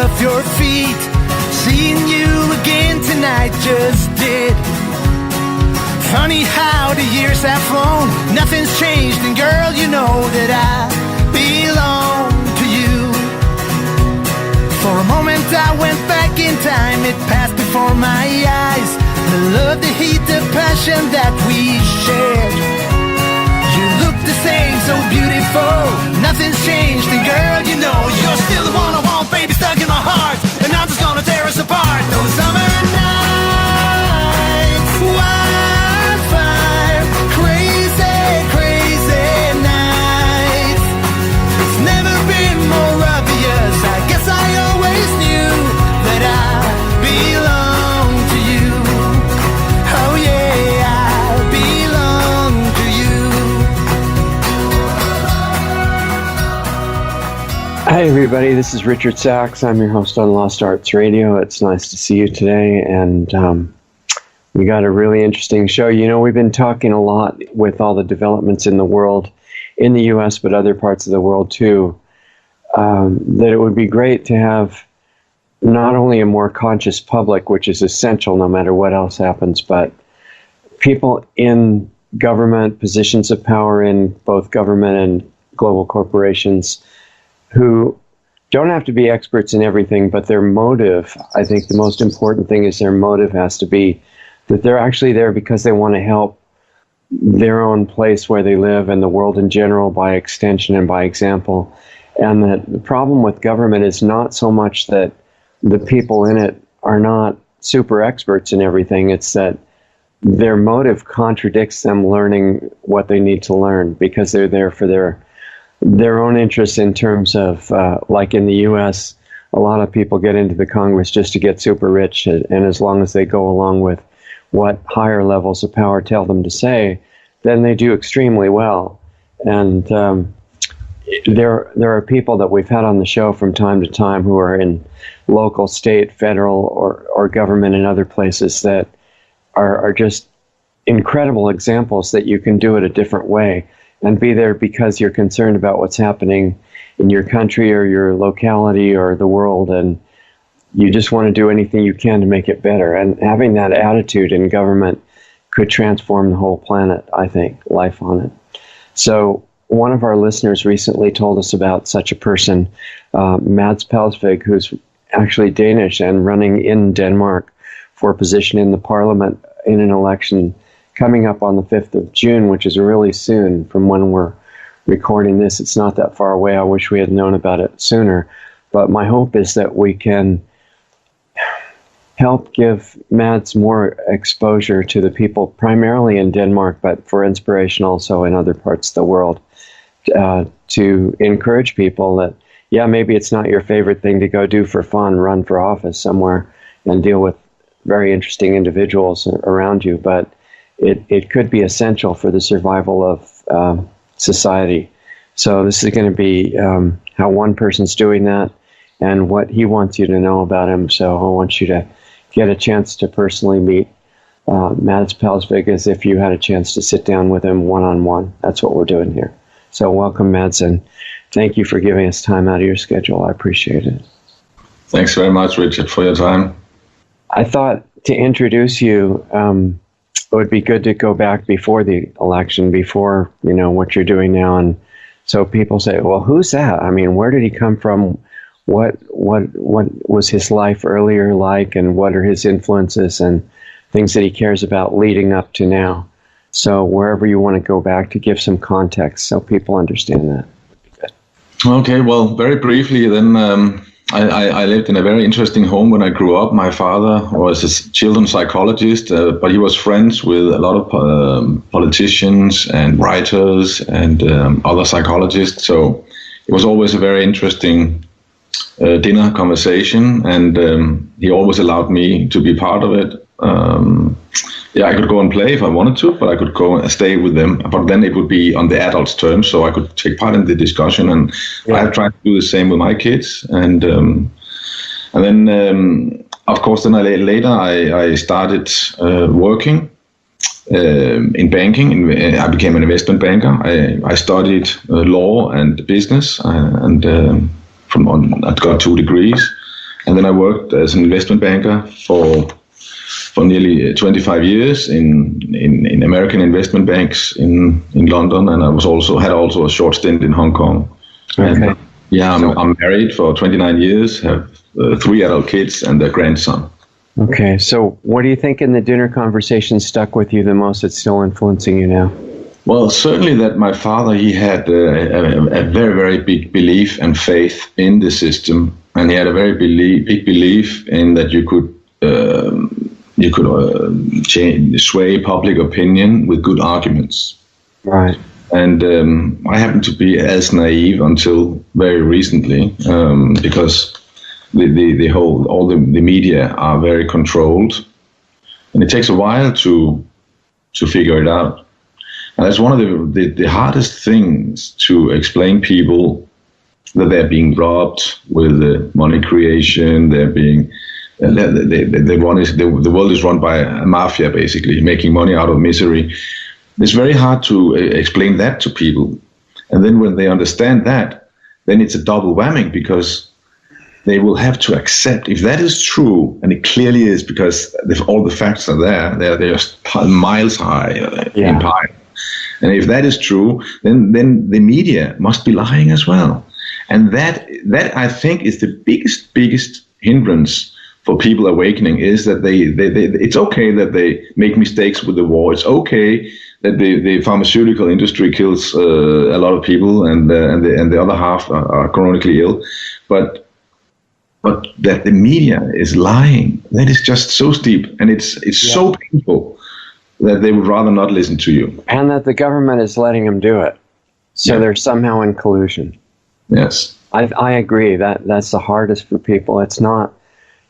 off your feet. Seeing you again tonight just did. Funny how the years have flown, nothing's changed, and girl, you know that I belong to you. For a moment I went back in time, it passed before my eyes. The love, the heat, the passion that we shared. You look the same, so beautiful, nothing's changed, and girl, you know you're still the one I want, baby, stuck in my heart, and I'm just gonna tear us apart. Those summer nights, wildfire, crazy, crazy nights. It's never been more obvious, I guess I always knew that I belong to you. Oh yeah, I belong to you. Hi everybody, this is Richard Sachs. I'm your host on Lost Arts Radio. It's nice to see you today, and we got a really interesting show. You know, we've been talking a lot with all the developments in the world, in the U.S., but other parts of the world too, that it would be great to have not only a more conscious public, which is essential no matter what else happens, but people in government, positions of power in both government and global corporations, who don't have to be experts in everything, but their motive, I think the most important thing is their motive has to be that they're actually there because they want to help their own place where they live and the world in general by extension and by example. And that the problem with government is not so much that the people in it are not super experts in everything, it's that their motive contradicts them learning what they need to learn because they're there for their own interests in terms of, like in the U.S., a lot of people get into the Congress just to get super rich, and as long as they go along with what higher levels of power tell them to say, then they do extremely well. And there are people that we've had on the show from time to time who are in local, state, federal, or government in other places that are just incredible examples that you can do it a different way and be there because you're concerned about what's happening in your country or your locality or the world, and you just want to do anything you can to make it better. And having that attitude in government could transform the whole planet, I think, life on it. So one of our listeners recently told us about such a person, Mads Palsvig, who's actually Danish and running in Denmark for a position in the parliament in an election coming up on the 5th of June, which is really soon from when we're recording this. It's not that far away. I wish we had known about it sooner. But my hope is that we can help give Mads more exposure to the people, primarily in Denmark, but for inspiration also in other parts of the world, to encourage people that, yeah, maybe it's not your favorite thing to go do for fun, run for office somewhere and deal with very interesting individuals around you, but it could be essential for the survival of society. So this is going to be how one person's doing that and what he wants you to know about him. So I want you to get a chance to personally meet Mads Palsvig as if you had a chance to sit down with him one-on-one. That's what we're doing here. So welcome, Mads, and thank you for giving us time out of your schedule. I appreciate it. Thanks very much, Richard, for your time. I thought to introduce you, it would be good to go back before the election, before, what you're doing now. And so people say, well, who's that? I mean, where did he come from? What was his life earlier like, and what are his influences and things that he cares about leading up to now? So wherever you want to go back to give some context so people understand that. Okay, well, very briefly then, I lived in a very interesting home when I grew up. My father was a children's psychologist, but he was friends with a lot of politicians and writers and other psychologists. So it was always a very interesting dinner conversation, and he always allowed me to be part of it. I could go and play if I wanted to, but I could go and stay with them. But then it would be on the adults' terms, so I could take part in the discussion. And I have tried to do the same with my kids. And then, of course, then later I started working in banking. I became an investment banker. I studied law and business, and I got 2 degrees. And then I worked as an investment banker for nearly 25 years in American investment banks in London, and I had also a short stint in Hong Kong. Okay. And, I'm married for 29 years, have 3 adult kids and a grandson. Okay, so what do you think in the dinner conversation stuck with you the most that's still influencing you now? Well, certainly that my father, he had a very, very big belief and faith in the system, and he had a very big belief in that you could sway public opinion with good arguments. Right. And I happen to be as naive until very recently, because the media are very controlled, and it takes a while to figure it out. And that's one of the hardest things to explain people, that they're being robbed with money creation. They're being the world is run by a mafia, basically making money out of misery. It's very hard to explain that to people. And then when they understand that, then it's a double whammy, because they will have to accept, if that is true, and it clearly is, because all the facts are there, they're just miles high in pie. And if that is true, then the media must be lying as well. And that I think is the biggest hindrance for people awakening, is that they it's okay that they make mistakes with the war. It's okay that the pharmaceutical industry kills a lot of people, and the other half are chronically ill, but that the media is lying, that is just so steep, and it's so painful that they would rather not listen to you. And that the government is letting them do it. So they're somehow in collusion. Yes. I agree. That's the hardest for people. It's not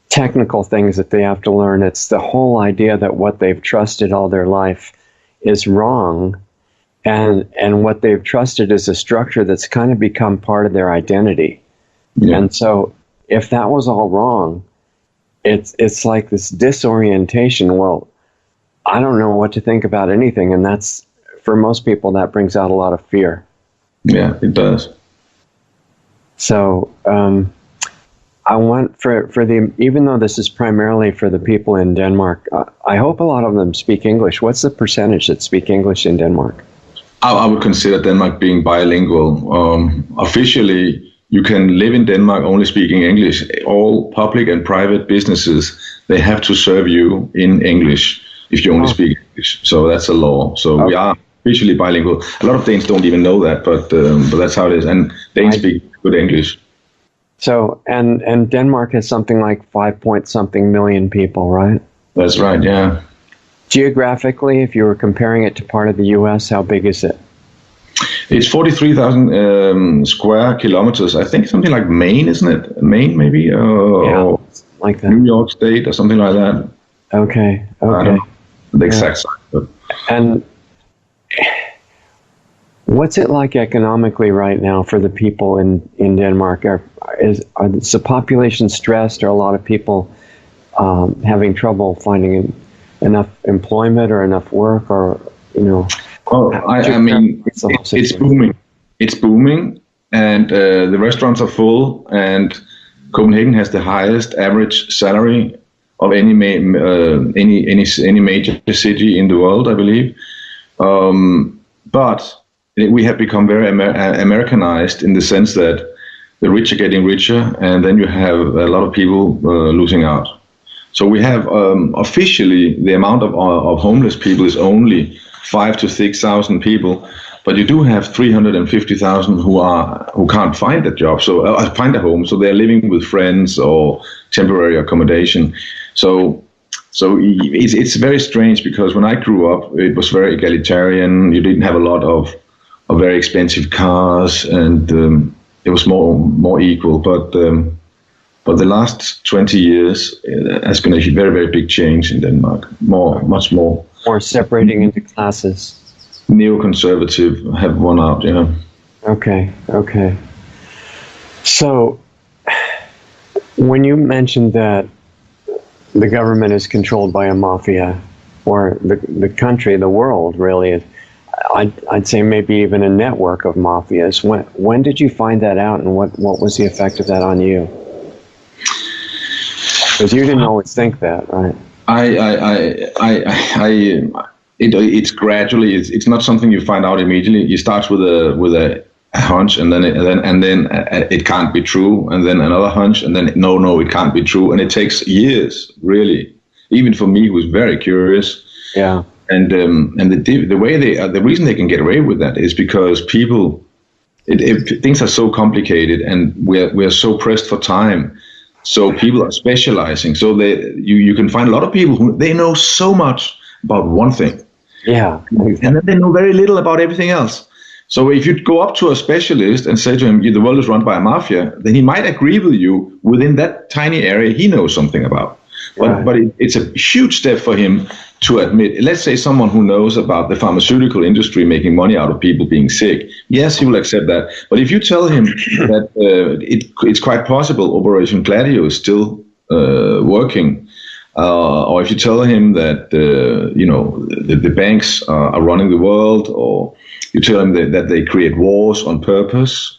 technical things that they have to learn. It's the whole idea that what they've trusted all their life is wrong, and what they've trusted is a structure that's kind of become part of their identity. Yeah. And so if that was all wrong, it's like this disorientation. Well, I don't know what to think about anything, and that's, for most people, that brings out a lot of fear. Yeah, it does. So I want for even though this is primarily for the people in Denmark, I hope a lot of them speak English. What's the percentage that speak English in Denmark? I would consider Denmark being bilingual. Officially, you can live in Denmark only speaking English. All public and private businesses, they have to serve you in English if you only speak English. So that's a law. So we are officially bilingual. A lot of Danes don't even know that, but that's how it is. And Danes speak good English. So, and Denmark has something like 5-point-something million people, right? That's right, yeah. Geographically, if you were comparing it to part of the U.S., how big is it? It's 43,000 square kilometers. I think something like Maine, isn't it? Maine, maybe? Or like that. New York State or something like that. Okay. I don't know the exact size. But. And what's it like economically right now for the people in Denmark? Is the population stressed? Are a lot of people having trouble finding enough employment or enough work, or Oh, I mean, it's booming. It's booming, and the restaurants are full. And Copenhagen has the highest average salary of any major city in the world, I believe. But we have become very Americanized in the sense that the rich are getting richer, and then you have a lot of people losing out. So we have officially the amount of homeless people is only 5,000 to 6,000 people, but you do have 350,000 who can't find a job, so find a home. So they're living with friends or temporary accommodation. So it's very strange, because when I grew up, it was very egalitarian. You didn't have a lot of very expensive cars, and it was more equal. But the last 20 years has been a very, very big change in Denmark. Much more. More separating into classes. Neoconservative have won out, yeah. Okay. So, when you mentioned that the government is controlled by a mafia, or the country, the world, really, I'd say maybe even a network of mafias. When did you find that out, and what was the effect of that on you? Because you didn't always think that, right? It's gradually. It's not something you find out immediately. You start with a hunch, and then it can't be true, and then another hunch, and then no, it can't be true, and it takes years, really. Even for me, who was very curious. Yeah. And the way the reason they can get away with that is because people, things are so complicated, and we're so pressed for time. So people are specializing. So you can find a lot of people who they know so much about one thing. Yeah. And then they know very little about everything else. So if you go up to a specialist and say to him, the world is run by a mafia, then he might agree with you within that tiny area he knows something about. But it's a huge step for him to admit. Let's say someone who knows about the pharmaceutical industry making money out of people being sick. Yes, he will accept that. But if you tell him that it's quite possible Operation Gladio is still working, or if you tell him that the banks are running the world, or you tell them that they create wars on purpose,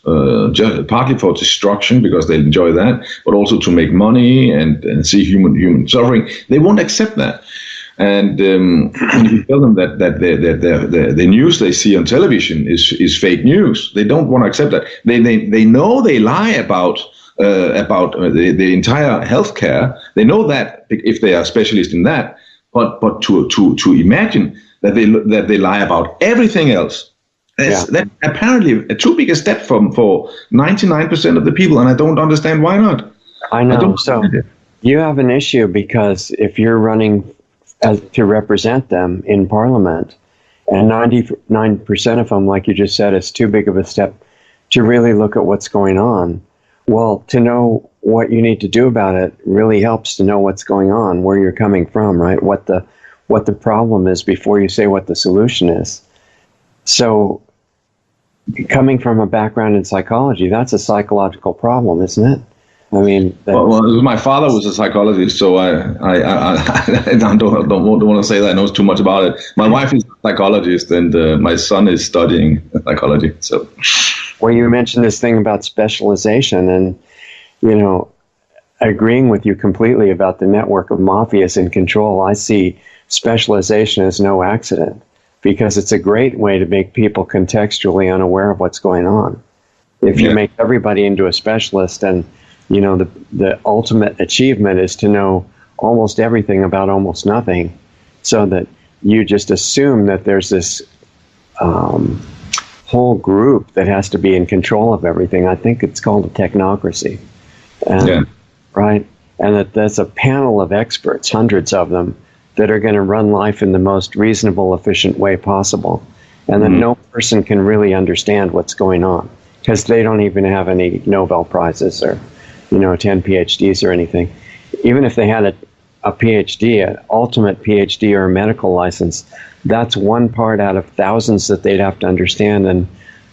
just partly for destruction because they enjoy that, but also to make money and see human suffering, they won't accept that. And if you tell them that the news they see on television is fake news, they don't want to accept that. They know they lie about the entire healthcare. They know that if they are specialists in that, but to imagine that they lie about everything else. That's apparently too big a step for 99% of the people, and I don't understand why not. I know. So you have an issue because if you're running to represent them in Parliament, and 99% of them, like you just said, it's too big of a step to really look at what's going on. Well, to know what you need to do about it really helps to know what's going on, where you're coming from, right? What the problem is before you say what the solution is. So coming from a background in psychology, that's a psychological problem, isn't it? I mean, well, my father was a psychologist, so I don't want to say that I know too much about it. My wife is a psychologist, and my son is studying psychology. So, well, you mentioned this thing about specialization, and agreeing with you completely about the network of mafias in control. I see specialization as no accident, because it's a great way to make people contextually unaware of what's going on. If you make everybody into a specialist, and the ultimate achievement is to know almost everything about almost nothing, so that you just assume that there's this whole group that has to be in control of everything. I think it's called a technocracy. Right? And that there's a panel of experts, hundreds of them, that are going to run life in the most reasonable, efficient way possible. And then no person can really understand what's going on, because they don't even have any Nobel Prizes or 10 PhDs or anything. Even if they had a PhD, an ultimate PhD or a medical license, that's one part out of thousands that they'd have to understand, and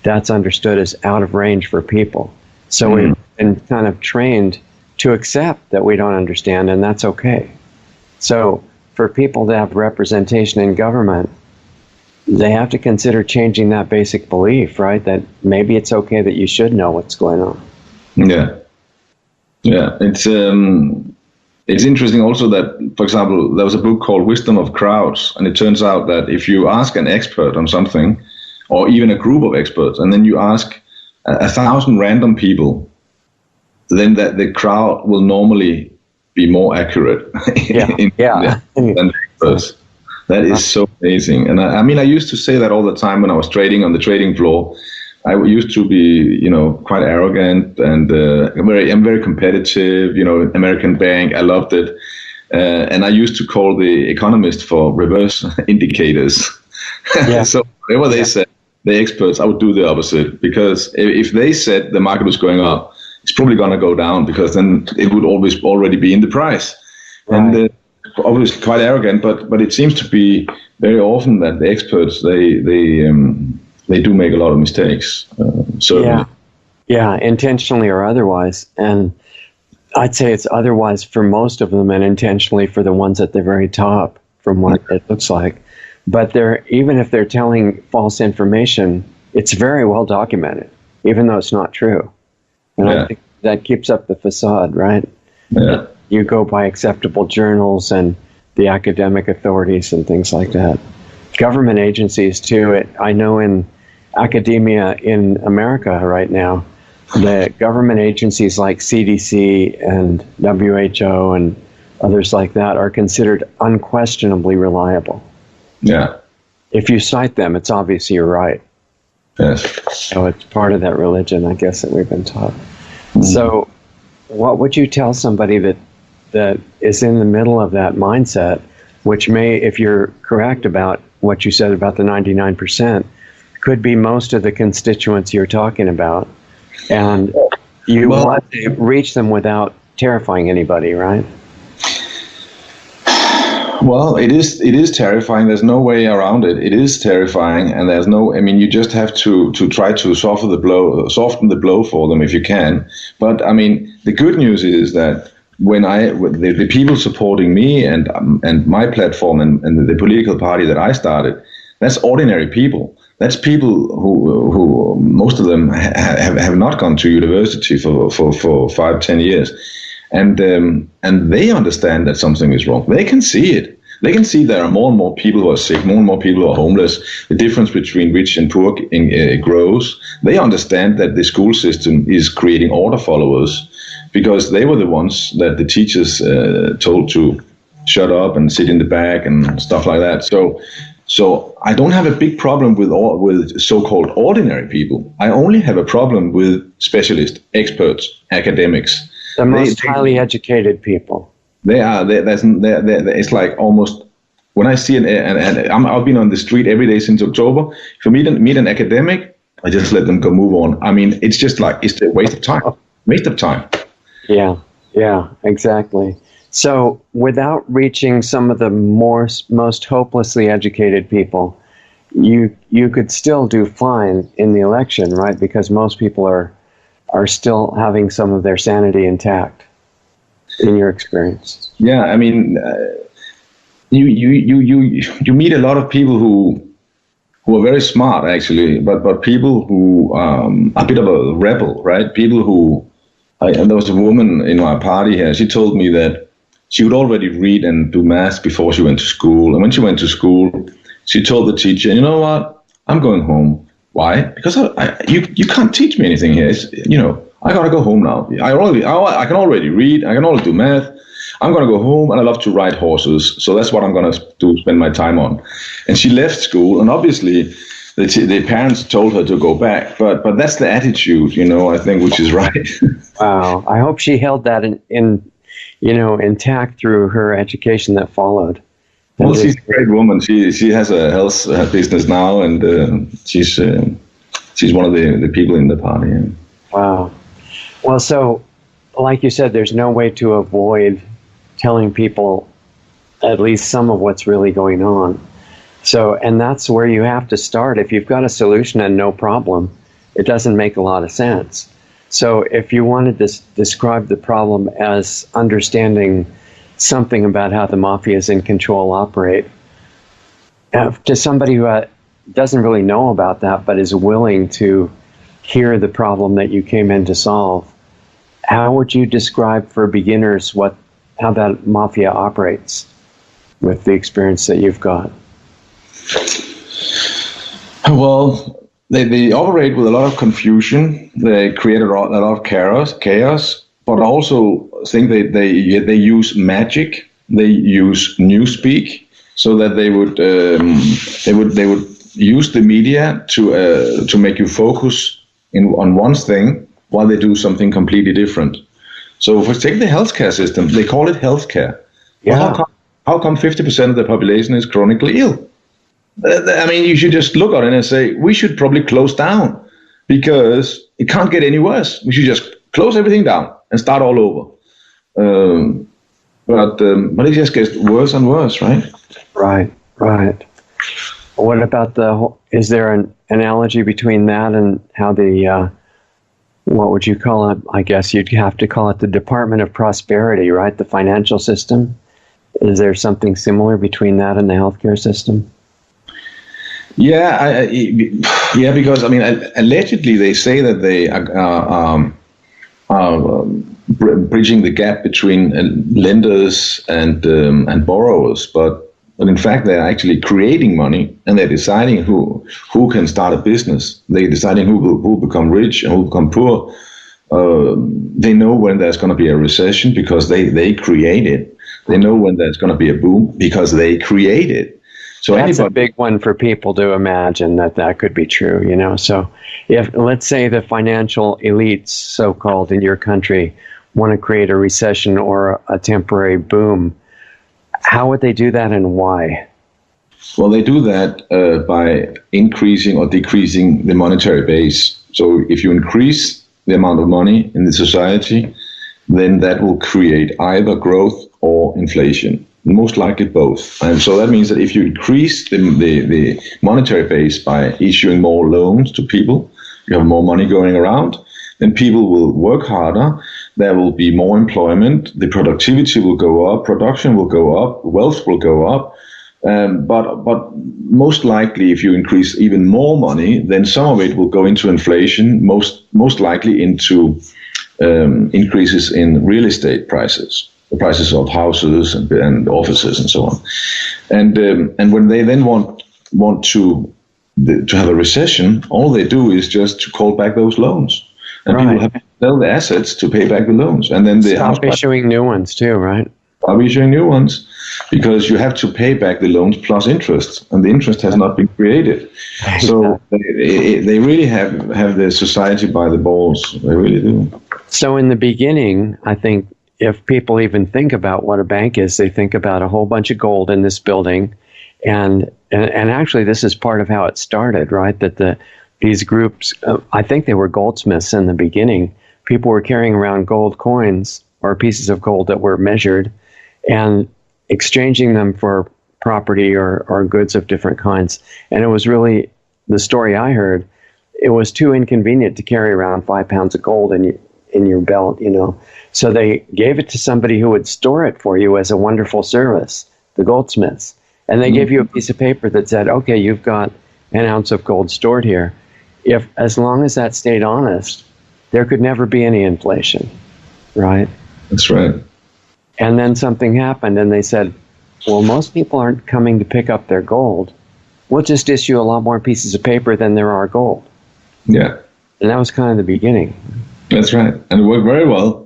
that's understood as out of range for people. So we've been kind of trained to accept that we don't understand, and that's okay. So for people to have representation in government, they have to consider changing that basic belief, right? That maybe it's okay that you should know what's going on. Yeah, it's interesting also that, for example, there was a book called Wisdom of Crowds, and it turns out that if you ask an expert on something, or even a group of experts, and then you ask 1,000 random people, then that the crowd will normally be more accurate than the experts. That is so amazing. And I mean, I used to say that all the time when I was trading on the trading floor. I used to be, quite arrogant, and I'm very competitive. American bank, I loved it, and I used to call the economists for reverse indicators. So whatever they said, the experts, I would do the opposite, because if they said the market was going up, it's probably going to go down, because then it would always already be in the price. Right. And obviously quite arrogant, but it seems to be very often that the experts they do make a lot of mistakes. Certainly. Yeah, intentionally or otherwise. And I'd say it's otherwise for most of them, and intentionally for the ones at the very top, from what it looks like. But even if they're telling false information, it's very well documented, even though it's not true. And I think that keeps up the facade, right? Yeah. you go by acceptable journals and the academic authorities and things like that. Government agencies too. I know in academia in America right now, the government agencies like CDC and WHO and others like that are considered unquestionably reliable. Yeah. If you cite them, it's obvious you're right. Yes. So it's part of that religion, I guess, that we've been taught. So what would you tell somebody that is in the middle of that mindset, which may, if you're correct about what you said about the 99%, could be most of the constituents you're talking about, and you want to reach them without terrifying anybody, right? Well, it is terrifying. There's no way around it. It is terrifying, and there's no. I mean, you just have to try to soften the blow for them if you can. But I mean, the good news is that when the people supporting me and my platform and the political party that I started, that's ordinary people. That's people who most of them have not gone to university for 5-10 years. And they understand that something is wrong. They can see it. They can see there are more and more people who are sick, more and more people who are homeless. The difference between rich and poor grows. They understand that the school system is creating order followers because they were the ones that the teachers told to shut up and sit in the back and stuff like that. So I don't have a big problem with so-called ordinary people. I only have a problem with specialists, experts, academics. The most highly educated people. It's like almost, when I see I've been on the street every day since October. If I meet an academic, I just let them go move on. I mean, it's just like, it's a waste of time. Waste of time. Yeah, exactly. So without reaching some of the most hopelessly educated people, you could still do fine in the election, right? Because most people are still having some of their sanity intact, in your experience. Yeah, I mean, you meet a lot of people who are very smart, actually, but people who are a bit of a rebel, right? People who, there was a woman in my party here, she told me that she would already read and do math before she went to school. And when she went to school, she told the teacher, you know what, I'm going home. Why? Because you can't teach me anything here. I gotta go home now. I can already read. I can already do math. I'm gonna go home, and I love to ride horses. So that's what I'm gonna spend my time on. And she left school, and obviously the parents told her to go back. But that's the attitude, I think, which is right. Wow. I hope she held that intact through her education that followed. Well, she's a great woman. She has a health business now, and she's one of the people in the party. Yeah. Wow. Well, so like you said, there's no way to avoid telling people at least some of what's really going on. So, and that's where you have to start. If you've got a solution and no problem, it doesn't make a lot of sense. So if you wanted to describe the problem as understanding something about how the mafias in control operate, to somebody who doesn't really know about that but is willing to hear the problem that you came in to solve, how would you describe for beginners how that mafia operates with the experience that you've got? Well, they operate with a lot of confusion. They create a lot of chaos, but I also think they use magic. They use newspeak, so that they would use the media to make you focus on one thing while they do something completely different. So if we take the healthcare system, they call it healthcare. Yeah. Well, how come 50% of the population is chronically ill? I mean, you should just look at it and say, we should probably close down because it can't get any worse. We should just close everything down and start all over. But it just gets worse and worse, right? Right. What about is there an analogy between that and how what would you call it? I guess you'd have to call it the Department of Prosperity, right? The financial system. Is there something similar between that and the healthcare system? Yeah, because I mean, allegedly they say that they are bridging the gap between lenders and borrowers, but in fact they're actually creating money, and they're deciding who can start a business. They're deciding who will become rich and who will become poor. They know when there's going to be a recession because they create it. They know when there's going to be a boom because they create it. So that's a big one for people to imagine that could be true, you know. So if, let's say, the financial elites, so-called, in your country want to create a recession or a temporary boom, how would they do that and why? Well, they do that by increasing or decreasing the monetary base. So if you increase the amount of money in the society, then that will create either growth or inflation. Most likely both. And so that means that if you increase the monetary base by issuing more loans to people, you have more money going around, then people will work harder, there will be more employment, the productivity will go up, production will go up, wealth will go up. But most likely, if you increase even more money, then some of it will go into inflation, most likely into increases in real estate prices. The prices of houses and offices and so on, and when they then want to have a recession, all they do is just to call back those loans, and people have to sell the assets to pay back the loons, and then they stop issuing new ones too, right? Stop issuing new ones because you have to pay back the loans plus interest, and the interest has not been created. So they really have the society by the balls. They really do. So in the beginning, I think, if people even think about what a bank is, they think about a whole bunch of gold in this building. And actually, this is part of how it started, right? That these groups, I think they were goldsmiths in the beginning. People were carrying around gold coins or pieces of gold that were measured and exchanging them for property or goods of different kinds. And it was really, the story I heard, it was too inconvenient to carry around 5 pounds of gold in your belt, you know. So they gave it to somebody who would store it for you as a wonderful service, the goldsmiths. And they gave you a piece of paper that said, okay, you've got an ounce of gold stored here. As long as that stayed honest, there could never be any inflation, right? That's right. And then something happened and they said, well, most people aren't coming to pick up their gold. We'll just issue a lot more pieces of paper than there are gold. Yeah. And that was kind of the beginning. That's right. And it worked very well.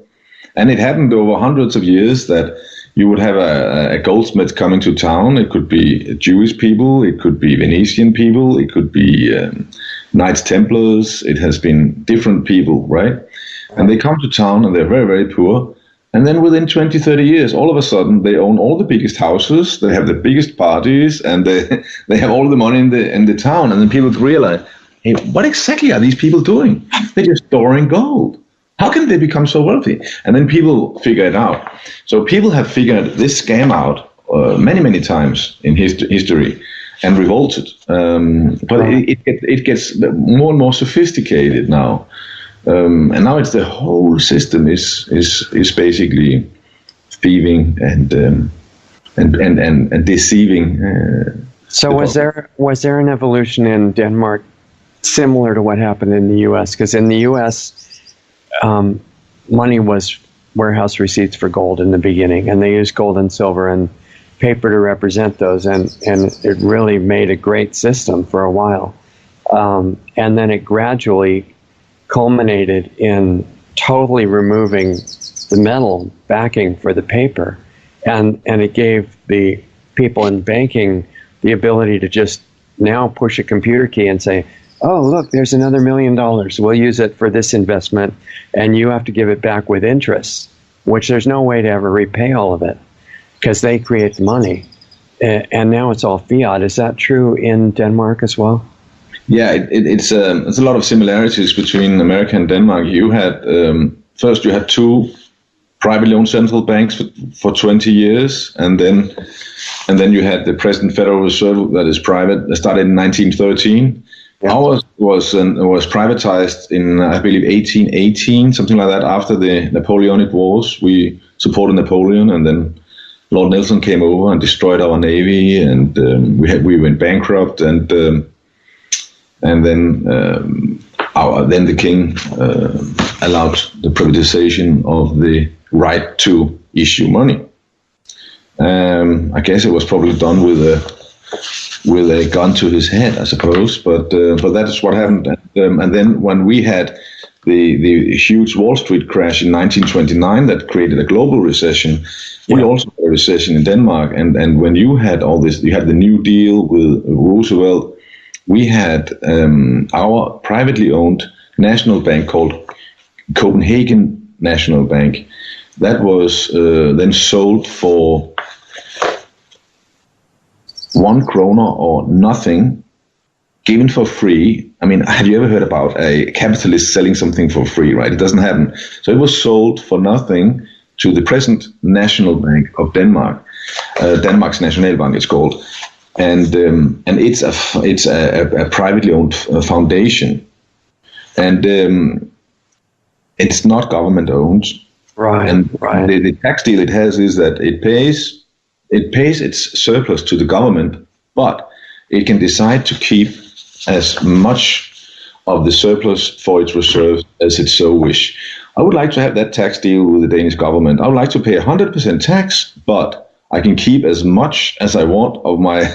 And it happened over hundreds of years that you would have a goldsmith coming to town. It could be Jewish people, it could be Venetian people, it could be Knights Templars. It has been different people, right? And they come to town and they're very, very poor. And then within 20, 30 years, all of a sudden, they own all the biggest houses, they have the biggest parties, and they have all the money in the town. And then people realize, hey, what exactly are these people doing? They're just storing gold. How can they become so wealthy? And then people figure it out. So people have figured this scam out many, many times in history and revolted. But it gets more and more sophisticated now. And now it's the whole system is basically thieving and deceiving. So was there an evolution in Denmark similar to what happened in the U.S.? Because in the U.S., money was warehouse receipts for gold in the beginning, and they used gold and silver and paper to represent those, and it really made a great system for a while. And then it gradually culminated in totally removing the metal backing for the paper, and it gave the people in banking the ability to just now push a computer key and say, oh, look, there's another $1 million. We'll use it for this investment, and you have to give it back with interest, which there's no way to ever repay all of it because they create the money. And now it's all fiat. Is that true in Denmark as well? Yeah, it's a lot of similarities between America and Denmark. You had first you had two privately owned central banks for 20 years, and then you had the present Federal Reserve that is private. That started in 1913. Yeah. Ours was privatized in, I believe, 1818, something like that. After the Napoleonic Wars, we supported Napoleon, and then Lord Nelson came over and destroyed our navy, and we went bankrupt, and then then the king allowed the privatization of the right to issue money. I guess it was probably done with a gun to his head, I suppose. But that is what happened. And then when we had the huge Wall Street crash in 1929 that created a global recession, we also had a recession in Denmark. And when you had all this, you had the New Deal with Roosevelt. We had our privately owned national bank called Copenhagen National Bank. That was then sold for 1 kroner or nothing, given for free. I mean, have you ever heard about a capitalist selling something for free, right? It doesn't happen. So it was sold for nothing to the present National Bank of Denmark. Danmarks Nationalbank it's called. And it's a privately owned foundation. And it's not government owned. Right. And right. The tax deal it has is that it pays its surplus to the government, but it can decide to keep as much of the surplus for its reserves as it so wish. I would like to have that tax deal with the Danish government. I would like to pay 100% tax, but I can keep as much as I want of my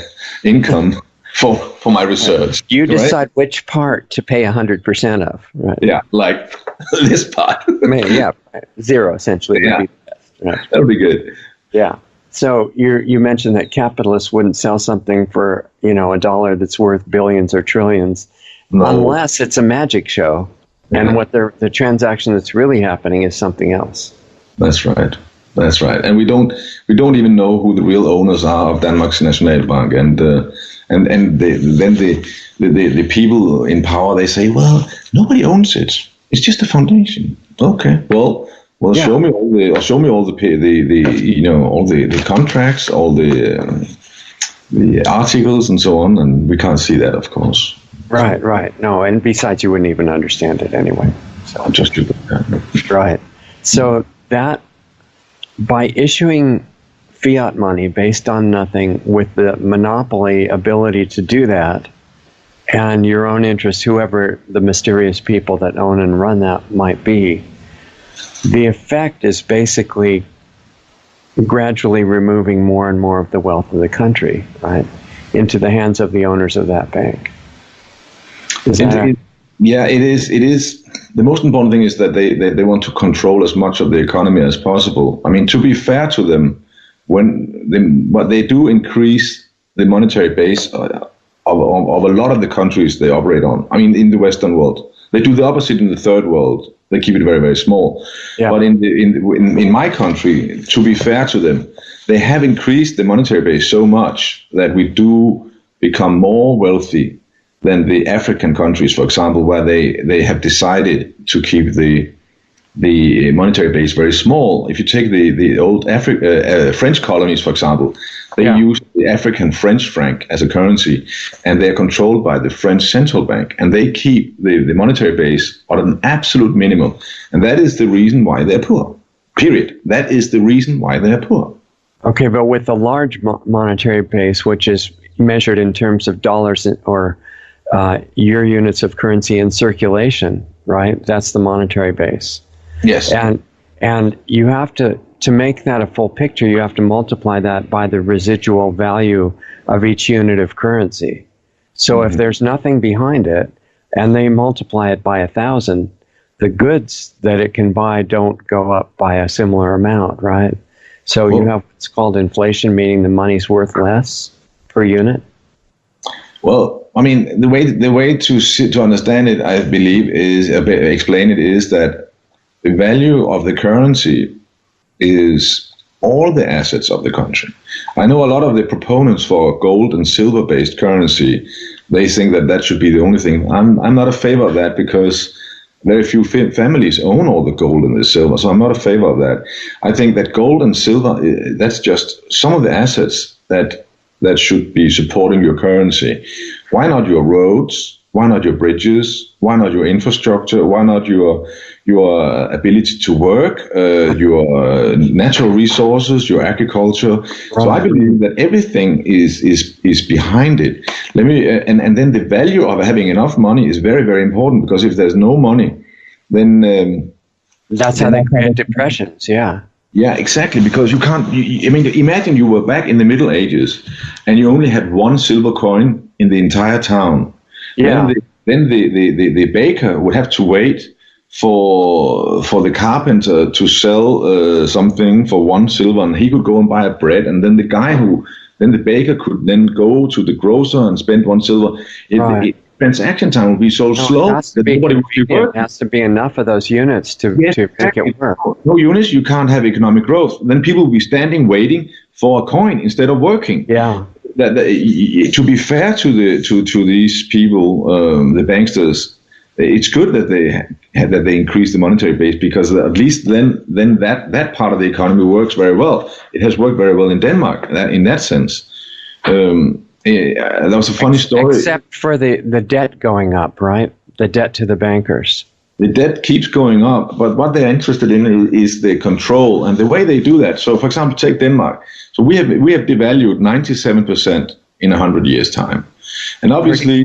income for my research. You decide which part to pay 100% of. Right? Yeah, like this part. Yeah, zero essentially. Yeah, would be best, right? That would be good. Yeah. So you mentioned that capitalists wouldn't sell something for $1 that's worth billions or trillions, unless it's a magic show, and what the transaction that's really happening is something else. That's right. That's right. And we don't even know who the real owners are of Danmarks Nationalbank, and the people in power, they say, well, nobody owns it. It's just a foundation. Okay. Well, show me all the contracts, all the articles, and so on, and we can't see that, of course. Right. No, and besides, you wouldn't even understand it anyway. So just do that. Right. So that by issuing fiat money based on nothing with the monopoly ability to do that, and your own interest, whoever the mysterious people that own and run that might be, the effect is basically gradually removing more and more of the wealth of the country, right, into the hands of the owners of that bank. Yeah, it is. The most important thing is that they want to control as much of the economy as possible. I mean, to be fair to them, but they do increase the monetary base of a lot of the countries they operate on. I mean, in the Western world, they do the opposite in the Third World. They keep it very, very small. Yeah. But in my country, to be fair to them, they have increased the monetary base so much that we do become more wealthy than the African countries, for example, where they have decided to keep the monetary base very small. If you take the old French colonies, for example, they use the African French franc as a currency, and they're controlled by the French central bank, and they keep the monetary base at an absolute minimum. And that is the reason why they're poor. Period. That is the reason why they're poor. Okay, but with a large monetary base, which is measured in terms of dollars or your units of currency in circulation, right? That's the monetary base. Yes. And you have to make that a full picture, you have to multiply that by the residual value of each unit of currency. So if there's nothing behind it, and they multiply it by 1,000, the goods that it can buy don't go up by a similar amount, right? So you have what's called inflation, meaning the money's worth less per unit. Well, I mean, the way to understand it, I believe, explain it is that the value of the currency is all the assets of the country. I know a lot of the proponents for gold and silver-based currency, they think that should be the only thing. I'm not a favor of that because very few families own all the gold and the silver, so I'm not a favor of that. I think that gold and silver, that's just some of the assets that should be supporting your currency. Why not your roads? Why not your bridges? Why not your infrastructure? Why not your ability to work, your natural resources, your agriculture? Right. So I believe that everything is behind it. and then the value of having enough money is very, very important, because if there's no money, then that's how they create depressions. Yeah. Yeah, exactly. Because you can't. I mean, imagine you were back in the Middle Ages, and you only had one silver coin in the entire town. Yeah. Then the baker would have to wait for the carpenter to sell something for 1 silver, and he could go and buy a bread, and then the baker could then go to the grocer and spend 1 silver. Transaction time would be so slow that nobody would be working. It has to be enough of those units to make it work. No units, you can't have economic growth. Then people will be standing waiting for a coin instead of working. Yeah. To be fair to these people, the banksters, it's good that they increase the monetary base, because at least then that part of the economy works very well. It has worked very well in Denmark in that sense. That was a funny story. Except for the debt going up, right? The debt to the bankers. The debt keeps going up, but what they're interested in is the control and the way they do that. So, for example, take Denmark. So we have devalued 97% in 100 years' time, and obviously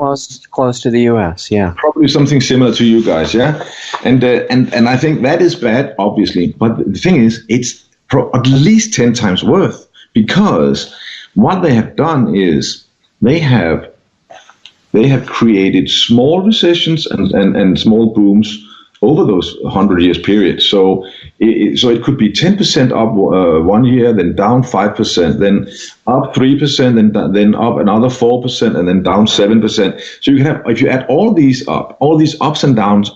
close to the U.S. Yeah, probably something similar to you guys. Yeah, and I think that is bad, obviously. But the thing is, it's at least 10 times worth, because what they have done is they have created small recessions and small booms over those 100 years period. So it could be 10% up 1 year, then down 5%, then up 3%, then up another 4%, and then down 7%. So you can have, if you add all these ups and downs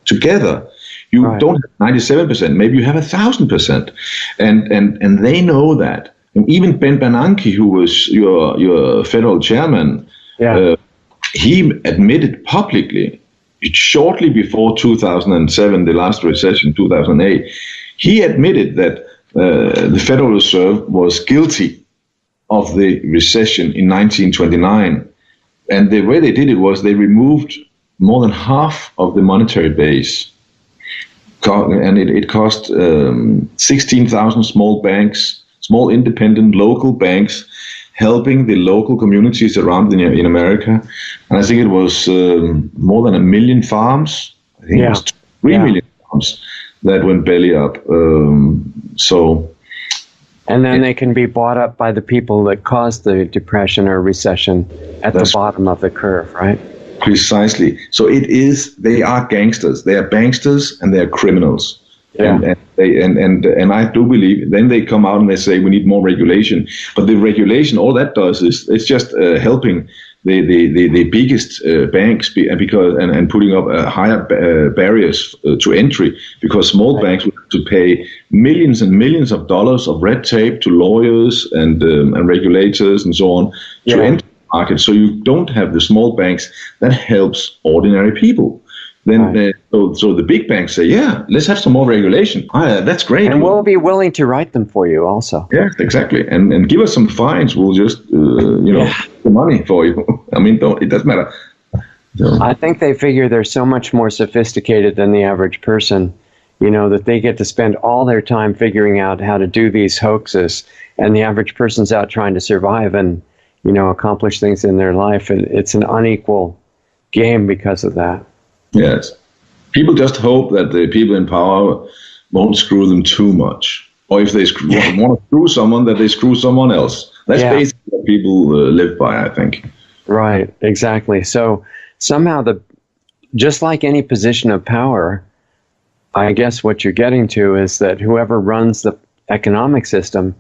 together, you don't have 97%. Maybe you have 1,000%, and they know that. And even Ben Bernanke, who was your federal chairman, he admitted publicly, shortly before 2007, the last recession, 2008, he admitted that the Federal Reserve was guilty of the recession in 1929. And the way they did it was they removed more than half of the monetary base. And it cost 16,000 small banks, small independent local banks, helping the local communities around in America. And I think it was more than 1 million farms. I think it was 3 million farms that went belly up. And then they can be bought up by the people that caused the depression or recession at the bottom of the curve, right? Precisely. So they are gangsters. They are banksters and they are criminals. Yeah. And I do believe, then they come out and they say we need more regulation. But the regulation, all that does is it's just helping the biggest banks because putting up higher barriers to entry, because small banks will have to pay millions and millions of dollars of red tape to lawyers and regulators and so on to enter the market. So you don't have the small banks. That helps ordinary people. Then, so the big banks say, let's have some more regulation. That's great. And we'll be willing to write them for you also. Yeah, exactly. And give us some fines. We'll just, the money for you. I mean, it doesn't matter. So. I think they figure they're so much more sophisticated than the average person, that they get to spend all their time figuring out how to do these hoaxes. And the average person's out trying to survive and, accomplish things in their life. And it's an unequal game because of that. Yes. People just hope that the people in power won't screw them too much. Or if they want to screw someone, that they screw someone else. That's basically what people live by, I think. Right, exactly. So somehow, just like any position of power, I guess what you're getting to is that whoever runs the economic system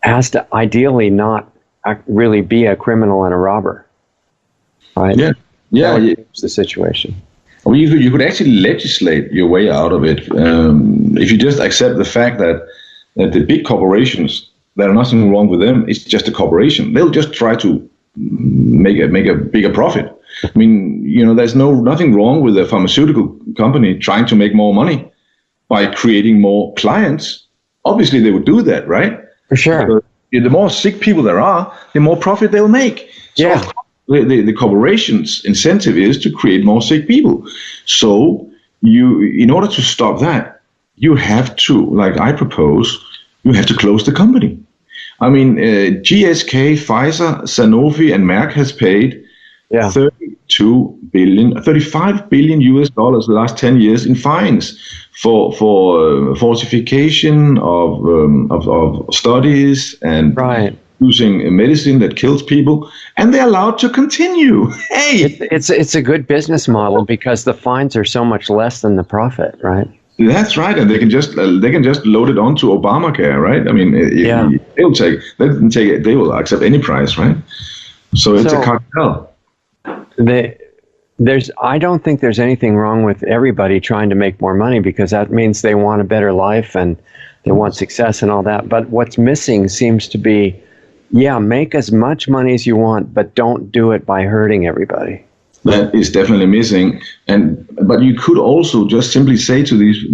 has to ideally not really be a criminal and a robber. Right? Yeah. Yeah, it's the situation. Well, you could actually legislate your way out of it if you just accept the fact that the big corporations, there's nothing wrong with them. It's just a corporation. They'll just try to make a bigger profit. I mean, there's nothing wrong with a pharmaceutical company trying to make more money by creating more clients. Obviously, they would do that, right? For sure. So, the more sick people there are, the more profit they'll make. So, the corporation's incentive is to create more sick people. So in order to stop that, you have to, like I propose, you have to close the company. I mean, GSK, Pfizer, Sanofi, and Merck has paid 35 billion US dollars the last 10 years in fines for falsification of studies and using a medicine that kills people, and they're allowed to continue. Hey, it's a good business model because the fines are so much less than the profit, right? That's right, and they can just load it onto Obamacare, right? I mean, they will accept any price, right? So it's a cartel. I don't think there's anything wrong with everybody trying to make more money, because that means they want a better life and they want success and all that. But what's missing seems to be, make as much money as you want, but don't do it by hurting everybody. That is definitely missing. But you could also just simply say to these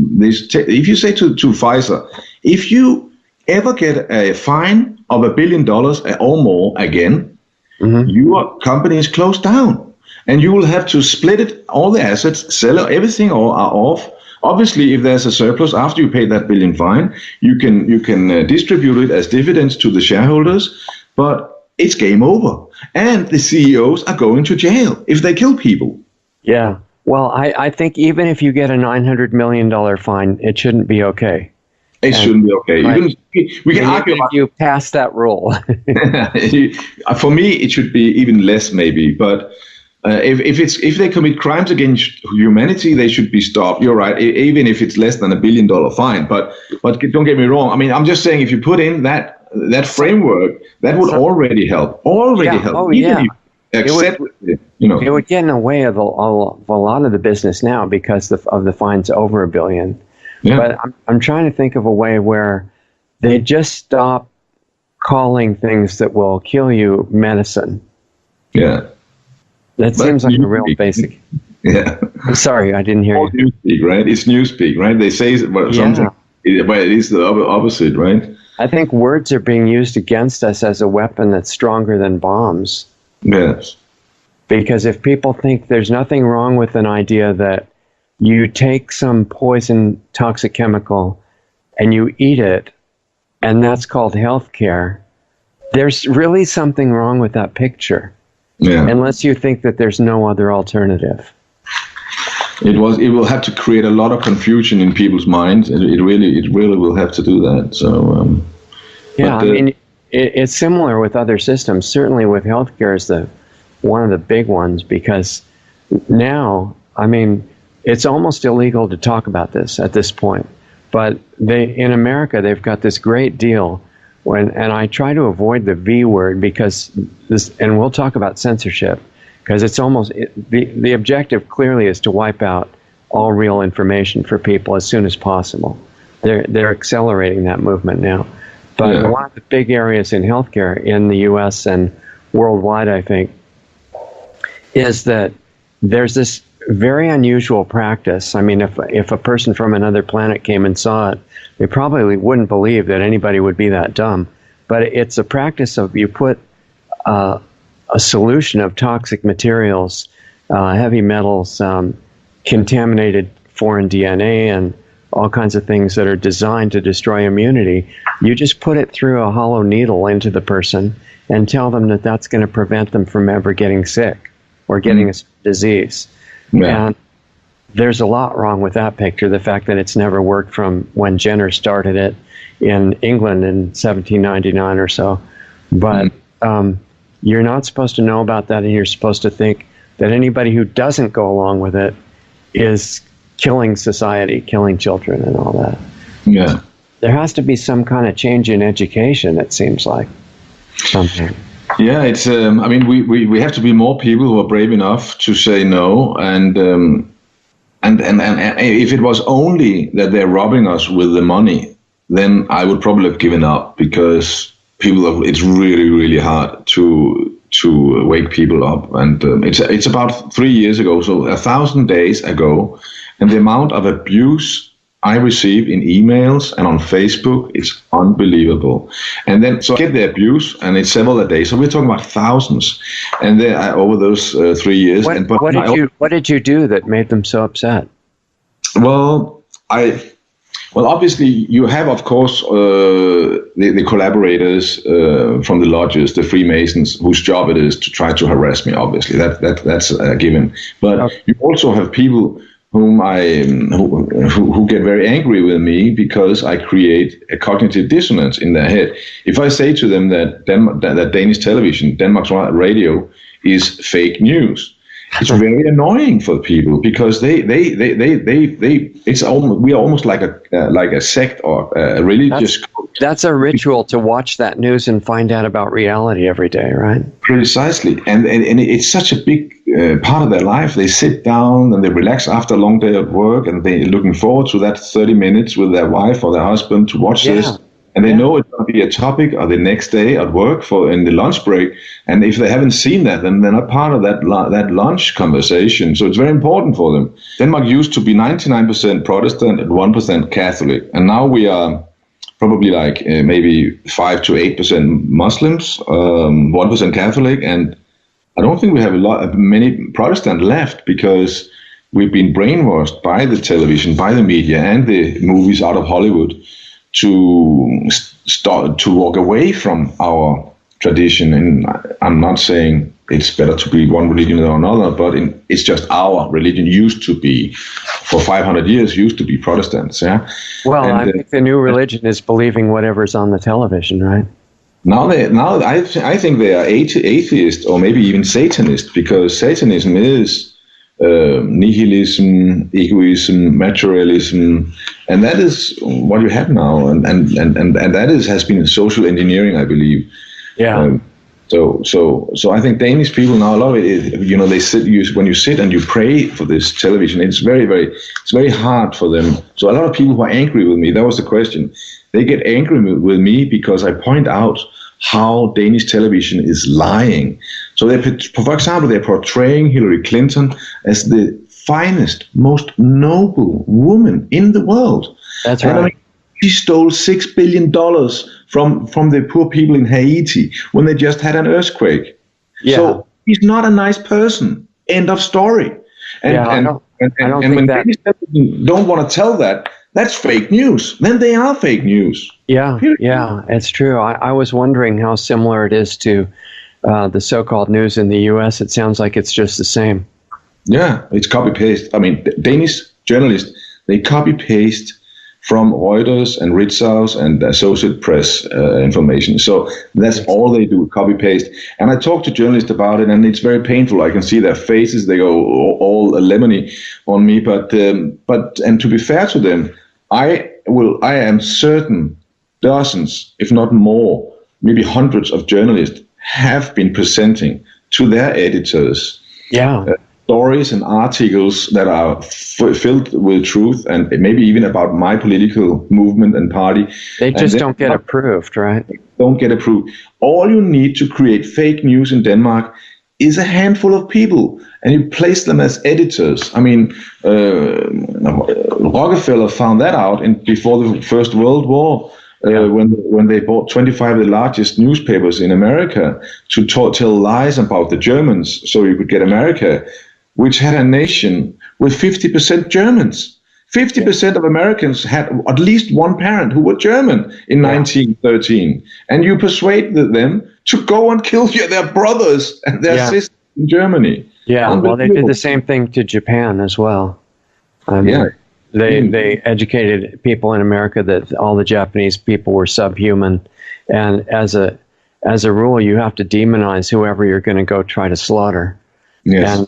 if you say to Pfizer, if you ever get a fine of $1 billion or more again, your company is closed down. And you will have to split it, all the assets, sell everything or are off. Obviously, if there's a surplus after you pay that $1 billion fine, you can distribute it as dividends to the shareholders, but it's game over. And the CEOs are going to jail if they kill people. Yeah. Well, I think even if you get a $900 million fine, it shouldn't be okay. It shouldn't be okay. Right. We can argue if you pass that rule. For me, it should be even less, maybe. But if they commit crimes against humanity, they should be stopped. You're right. Even if it's less than $1 billion fine. But don't get me wrong. I mean, I'm just saying, if you put in that framework, that would already help. Help. Oh, Even if it would get in the way of a lot of the business now because of the fines over $1 billion. Yeah. But I'm trying to think of a way where they just stop calling things that will kill you medicine. Yeah. That seems like a real basic. Yeah. Sorry, I didn't hear you. Newspeak, right? It's newspeak, right? They say something, but it is the opposite, right? I think words are being used against us as a weapon that's stronger than bombs. Yes. Because if people think there's nothing wrong with an idea that you take some poison, toxic chemical, and you eat it, and that's called healthcare, there's really something wrong with that picture. Yeah. Unless you think that there's no other alternative. It will have to create a lot of confusion in people's minds. It really will have to do that. So it's similar with other systems. Certainly with healthcare is one of the big ones, because now, I mean, it's almost illegal to talk about this at this point. But in America, they've got this great deal. And I try to avoid the V word because and we'll talk about censorship, because it's almost, the objective clearly is to wipe out all real information for people as soon as possible. They're accelerating that movement now. But one of the big areas in healthcare in the U.S. and worldwide, I think, is that there's this very unusual practice. I mean, if a person from another planet came and saw it, they probably wouldn't believe that anybody would be that dumb. But it's a practice of, you put a solution of toxic materials, heavy metals, contaminated foreign DNA, and all kinds of things that are designed to destroy immunity. You just put it through a hollow needle into the person and tell them that that's going to prevent them from ever getting sick or getting a disease. Yeah. And there's a lot wrong with that picture. The fact that it's never worked from when Jenner started it in England in 1799 or so. But you're not supposed to know about that, and you're supposed to think that anybody who doesn't go along with it is killing society, killing children and all that. Yeah. There has to be some kind of change in education, it seems like. Something. Yeah, it's. I mean, we have to be more people who are brave enough to say no, and if it was only that they're robbing us with the money, then I would probably have given up, because it's really, really hard to wake people up, and it's about 3 years ago, so 1,000 days ago, and the amount of abuse I receive in emails and on Facebook is unbelievable. And then, so I get the abuse, and it's several a day. So we're talking about thousands. And then over those 3 years. What did you do that made them so upset? Well, Well, obviously, you have, of course, the collaborators from the lodges, the Freemasons, whose job it is to try to harass me. Obviously, that's a given. But Okay. you also have people who get very angry with me because I create a cognitive dissonance in their head. If I say to them that that Danish television, Denmark's radio, is fake news, it's very annoying for people because we are almost like a sect or a religious cult. That's a ritual to watch that news and find out about reality every day, right? Precisely, and it's such a big part of their life. They sit down and they relax after a long day at work, and they're looking forward to that 30 minutes with their wife or their husband to watch this. And they know it's going to be a topic or the next day at work in the lunch break. And if they haven't seen that, then they're not part of that lunch conversation. So it's very important for them. Denmark used to be 99% Protestant and 1% Catholic. And now we are probably like maybe 5 to 8% Muslims, 1% Catholic. And I don't think we have many Protestant left because we've been brainwashed by the television, by the media and the movies out of Hollywood to start to walk away from our tradition. And I'm not saying it's better to be one religion or another, but it's just our religion used to be, for 500 years, used to be Protestants. Yeah. Well, I think the new religion is believing whatever's on the television, right? Now I think they are atheist or maybe even Satanist, because Satanism is nihilism, egoism, materialism, and that is what you have now, and that has been social engineering, I believe. Yeah. So I think Danish people now, a lot of it is, when you sit and you pray for this television, it's very hard for them. So a lot of people who are angry with me, that was the question. They get angry with me because I point out how Danish television is lying. So for example, they're portraying Hillary Clinton as the finest, most noble woman in the world. That's right. I mean, she stole $6 billion from the poor people in Haiti when they just had an earthquake. Yeah. So he's not a nice person. End of story. And I don't when Danish television don't want to tell that, that's fake news. Then they are fake news. Yeah, it's true. I was wondering how similar it is to the so-called news in the U.S. It sounds like it's just the same. Yeah, it's copy-paste. I mean, Danish journalists, they copy-paste from Reuters and Ritzau's and Associated Press information. So that's all they do, copy-paste. And I talk to journalists about it, and it's very painful. I can see their faces. They go all lemony on me. But to be fair to them, I am certain dozens, if not more, maybe hundreds of journalists have been presenting to their editors stories and articles that are filled with truth, and maybe even about my political movement and party. They just don't get approved, right? Don't get approved. All you need to create fake news in Denmark is a handful of people, and you place them as editors. I mean, Rockefeller found that out before the First World War. When they bought 25 of the largest newspapers in America to tell lies about the Germans so you could get America, which had a nation with 50% Germans. 50% of Americans had at least one parent who were German in 1913. And you persuaded them to go and kill their brothers and their sisters in Germany. Yeah, well, they did the same thing to Japan as well. They educated people in America that all the Japanese people were subhuman, and as a rule, you have to demonize whoever you're going to go try to slaughter. Yes.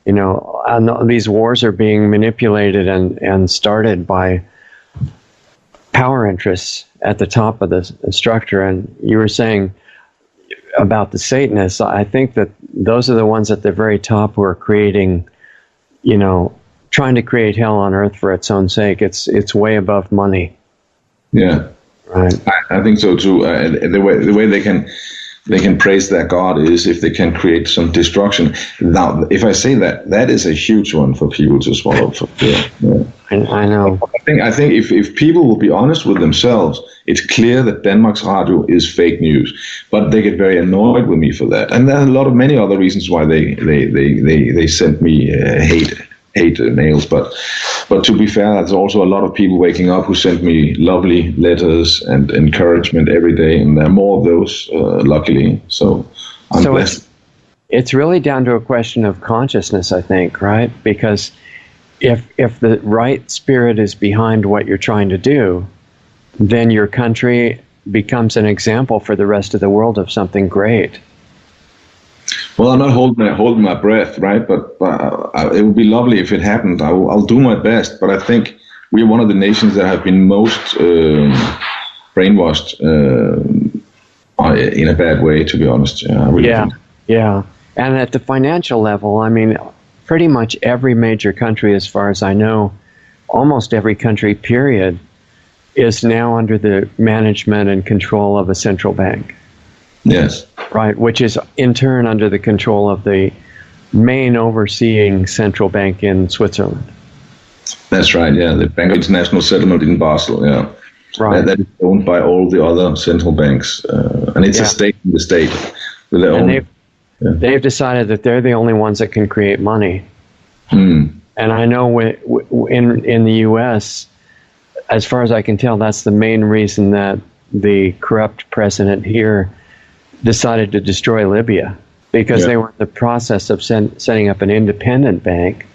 And these wars are being manipulated and started by power interests at the top of the structure. And you were saying about the Satanists, I think that those are the ones at the very top who are creating, trying to create hell on earth for its own sake. It's way above money. Yeah, right. I think so too. The way they can praise their God is if they can create some destruction. Now, if I say that is a huge one for people to swallow. I know. I think if people will be honest with themselves, it's clear that Denmark's radio is fake news. But they get very annoyed with me for that, and there are many other reasons why they send me hate hate nails. But to be fair, there's also a lot of people waking up who send me lovely letters and encouragement every day, and there are more of those, luckily. So I'm blessed. It's really down to a question of consciousness, I think, right? Because if the right spirit is behind what you're trying to do, then your country becomes an example for the rest of the world of something great. Well, I'm not holding my breath, right? But it would be lovely if it happened. I'll do my best, but I think we're one of the nations that have been most brainwashed in a bad way, to be honest. Yeah, I really think. Yeah. And at the financial level, I mean, pretty much every major country, as far as I know, almost every country, period, is now under the management and control of a central bank. Yes. Right, which is in turn under the control of the main overseeing central bank in Switzerland. That's right, yeah. The Bank of International Settlement in Basel, yeah. Right. That is owned by all the other central banks. And it's a state in the state with their own. They've decided that they're the only ones that can create money. Mm. And I know in the U.S., as far as I can tell, that's the main reason that the corrupt president here decided to destroy Libya, because they were in the process of setting up an independent bank,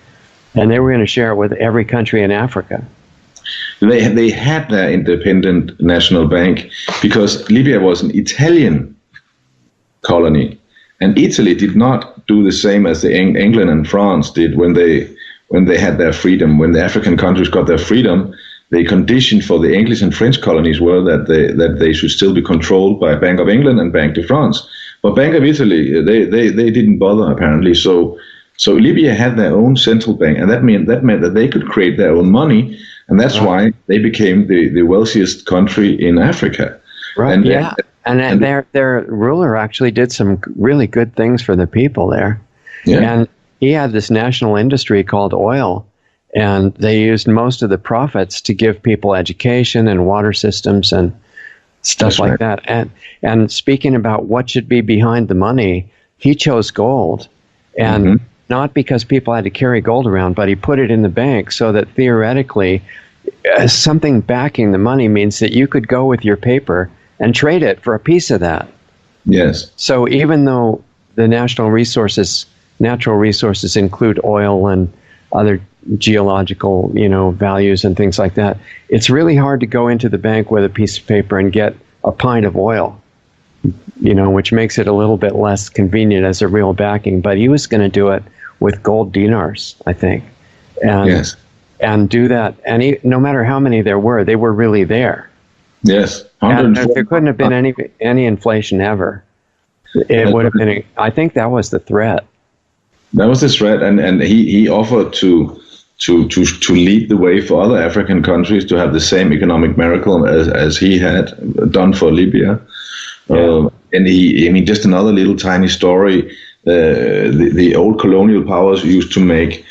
and they were going to share it with every country in Africa. They had their independent national bank because Libya was an Italian colony, and Italy did not do the same as England and France did when they had their freedom. When the African countries got their freedom, the condition for the English and French colonies were that they should still be controlled by Bank of England and Bank de France. But Bank of Italy, they didn't bother apparently. So Libya had their own central bank, and that meant that they could create their own money, and that's why they became the wealthiest country in Africa. Right. And their ruler actually did some really good things for the people there. Yeah. And he had this national industry called oil, and they used most of the profits to give people education and water systems and stuff like that. And speaking about what should be behind the money, he chose gold. And not because people had to carry gold around, but he put it in the bank so that theoretically something backing the money means that you could go with your paper and trade it for a piece of that. Yes. So even though the natural resources include oil and other geological, values and things like that, it's really hard to go into the bank with a piece of paper and get a pint of oil, which makes it a little bit less convenient as a real backing. But he was going to do it with gold dinars, I think, and do that. And no matter how many there were, they were really there. Yes, and there couldn't have been any inflation ever. It would have been. I think that was the threat. That was the threat, and he offered to lead the way for other African countries to have the same economic miracle as he had done for Libya. And just another little tiny story. The old colonial powers used to make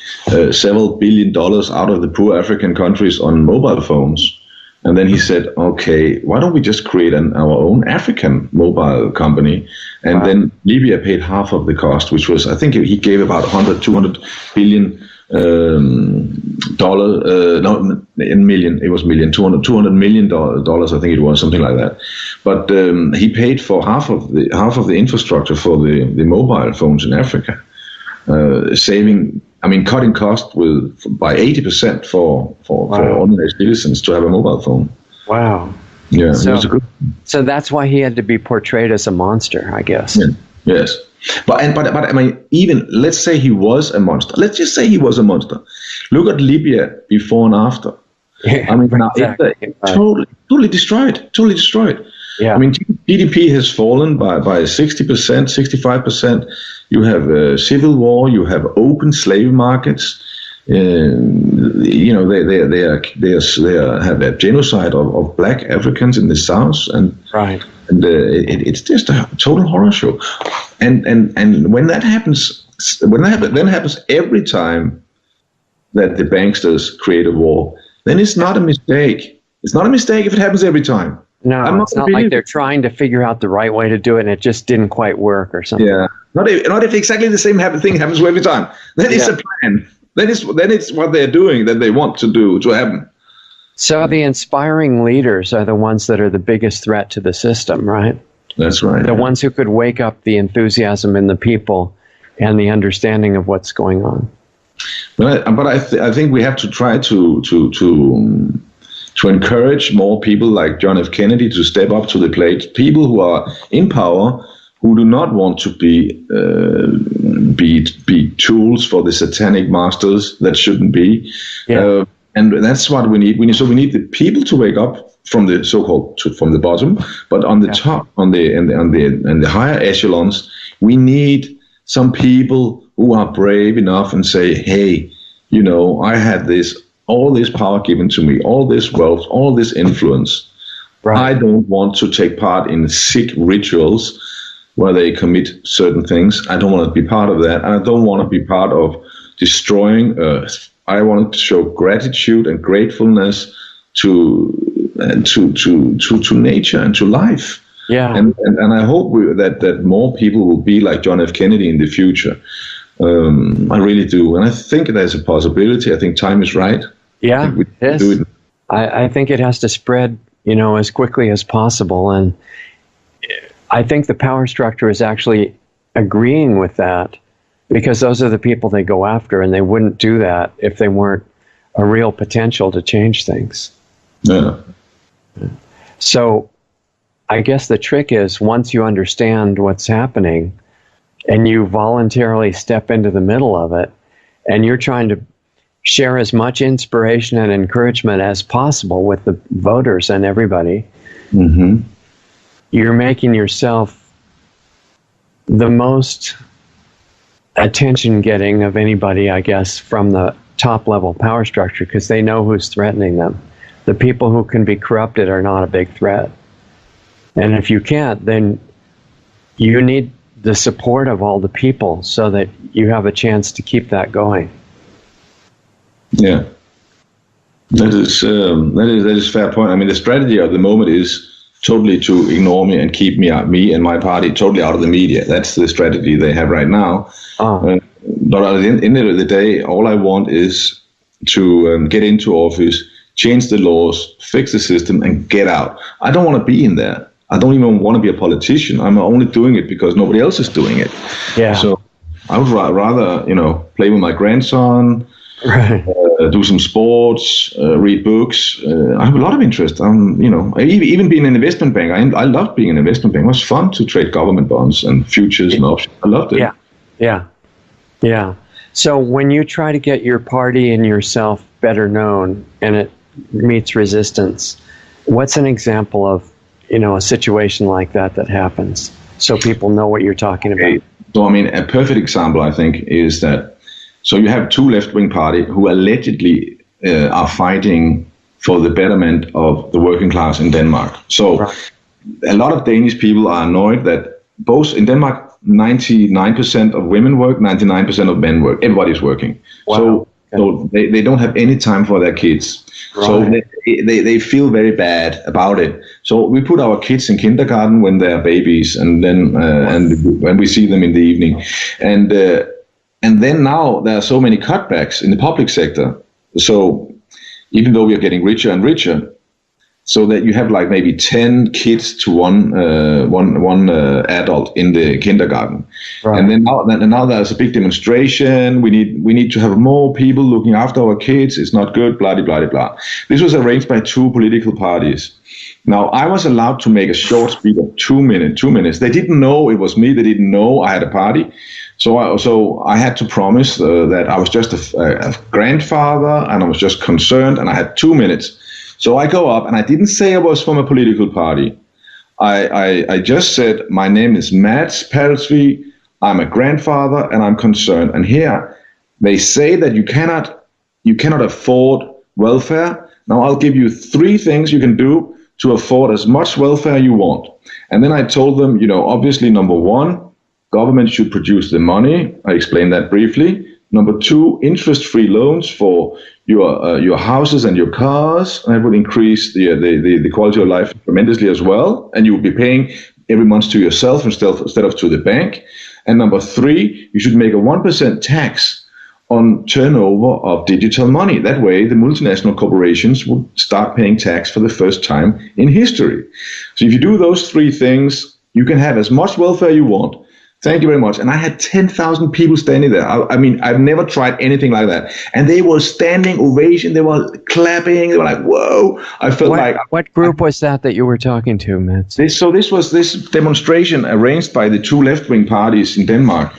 several $1 billion out of the poor African countries on mobile phones. And then he said, okay, why don't we just create our own African mobile company? And then Libya paid half of the cost, which was, I think he gave about 200 billion $200 million, I think it was, something like that. But he paid for half of the infrastructure for the mobile phones in Africa, cutting cost by 80% for ordinary citizens to have a mobile phone. Wow. Yeah. So that's why he had to be portrayed as a monster, I guess. Yeah. Yes. But even let's say he was a monster. Let's just say he was a monster. Look at Libya before and after. Yeah, exactly. Totally destroyed. Totally destroyed. Yeah. GDP has fallen by 60%, 65%. You have civil war. You have open slave markets. They have a genocide of black Africans in the South, and it's just a total horror show. And when that happens, every time that the banksters create a war, then it's not a mistake. It's not a mistake if it happens every time. No, it's not like they're trying to figure out the right way to do it and it just didn't quite work or something. Yeah, not if exactly the same thing happens every time. Then it's a plan. then it's what they're doing that they want to happen. So the inspiring leaders are the ones that are the biggest threat to the system, right? That's right. The ones who could wake up the enthusiasm in the people and the understanding of what's going on. But I think we have to try to encourage more people like John F. Kennedy to step up to the plate. People who are in power, who do not want to be tools for the satanic masters that shouldn't be. Yeah. And that's what we need. We need the people to wake up from the so-called from the bottom, but on the top, on the higher echelons, we need some people who are brave enough and say, hey, I had all this power given to me, all this wealth, all this influence. Right. I don't want to take part in sick rituals where they commit certain things. I don't want to be part of that. And I don't want to be part of destroying Earth. I want to show gratitude and gratefulness to nature and to life. Yeah. And I hope that more people will be like John F. Kennedy in the future. I really do. And I think there's a possibility. I think time is right. Yeah, it is. I think it has to spread, as quickly as possible. And I think the power structure is actually agreeing with that, because those are the people they go after, and they wouldn't do that if they weren't a real potential to change things. Yeah. So I guess the trick is, once you understand what's happening and you voluntarily step into the middle of it, and you're trying to share as much inspiration and encouragement as possible with the voters and everybody, mm-hmm. You're making yourself the most attention-getting of anybody, I guess, from the top-level power structure, because they know who's threatening them. The people who can be corrupted are not a big threat. And if you can't, then you need the support of all the people so that you have a chance to keep that going. Yeah, that is a fair point. I mean, the strategy at the moment is totally to ignore me and keep me and my party totally out of the media. That's the strategy they have right now. Oh. But at the end of the day, all I want is to get into office, change the laws, fix the system, and get out. I don't want to be in there. I don't even want to be a politician. I'm only doing it because nobody else is doing it. Yeah. So I would rather, play with my grandson, right. Do some sports, read books. I have a lot of interest. Even being an investment bank. I loved being an investment bank. It was fun to trade government bonds and futures and options. I loved it. Yeah. So when you try to get your party and yourself better known and it meets resistance, what's an example of, a situation like that happens, so people know what you're talking about? So, a perfect example, I think, is that, so you have two left-wing parties who allegedly are fighting for the betterment of the working class in Denmark. So right. A lot of Danish people are annoyed that both in Denmark, 99% of women work, 99% of men work. Everybody's working. Wow. So they don't have any time for their kids. Right. So they feel very bad about it. So we put our kids in kindergarten when they're babies, and then and when we see them in the evening, and then now there are so many cutbacks in the public sector. So even though we are getting richer and richer, so that you have like maybe 10 kids to one adult in the kindergarten, right. And then now there's a big demonstration. We need to have more people looking after our kids. It's not good. Blah blah blah blah. This was arranged by two political parties. Now I was allowed to make a short speech of 2 minutes. They didn't know it was me. They didn't know I had a party. So I had to promise that I was just a grandfather and I was just concerned, and I had 2 minutes. So I go up, and I didn't say I was from a political party. I just said, my name is Mads Palsvig, I'm a grandfather, and I'm concerned. And here they say that you cannot afford welfare. Now I'll give you 3 things you can do to afford as much welfare you want. And then I told them, obviously, number 1, government should produce the money. I explained that briefly. Number 2, interest-free loans for your houses and your cars. And it would increase the quality of life tremendously as well. And you would be paying every month to yourself instead of to the bank. And number 3, you should make a 1% tax on turnover of digital money. That way, the multinational corporations would start paying tax for the first time in history. So if you do those three things, you can have as much welfare you want. Thank you very much. And I had 10,000 people standing there. I mean, I've never tried anything like that. And they were standing ovation. They were clapping. They were like, whoa. I felt What group was that you were talking to, Matt? This was this demonstration arranged by the two left-wing parties in Denmark.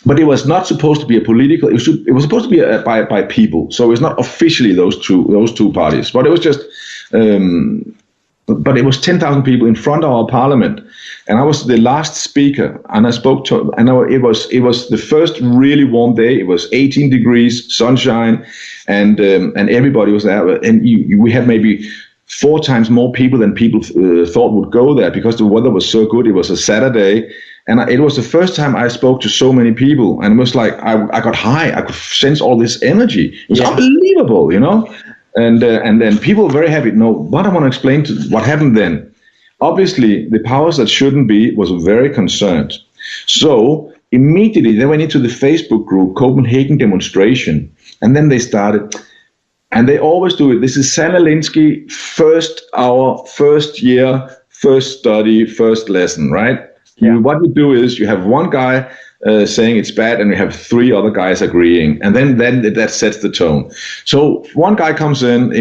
But it was not supposed to be a political. It was supposed to be by people. So it's not officially those two parties. But it was just. But it was 10,000 people in front of our parliament, and I was the last speaker. And I spoke to. And it was the first really warm day. It was 18 degrees, sunshine, and everybody was there. And we had maybe 4 times more people than people thought would go there because the weather was so good. It was a Saturday. And it was the first time I spoke to so many people, and it was like I got high. I could sense all this energy. It was unbelievable, you know. And then people were very happy. No, what I want to explain to what happened then. Obviously, the powers that shouldn't be was very concerned. So immediately they went into the Facebook group Copenhagen demonstration, and then they started. And they always do it. This is Sanna Linsky, first hour, first year, first study, first lesson, right? Yeah. What you do is you have one guy saying it's bad, and you have 3 other guys agreeing, and then that sets the tone. So one guy comes in.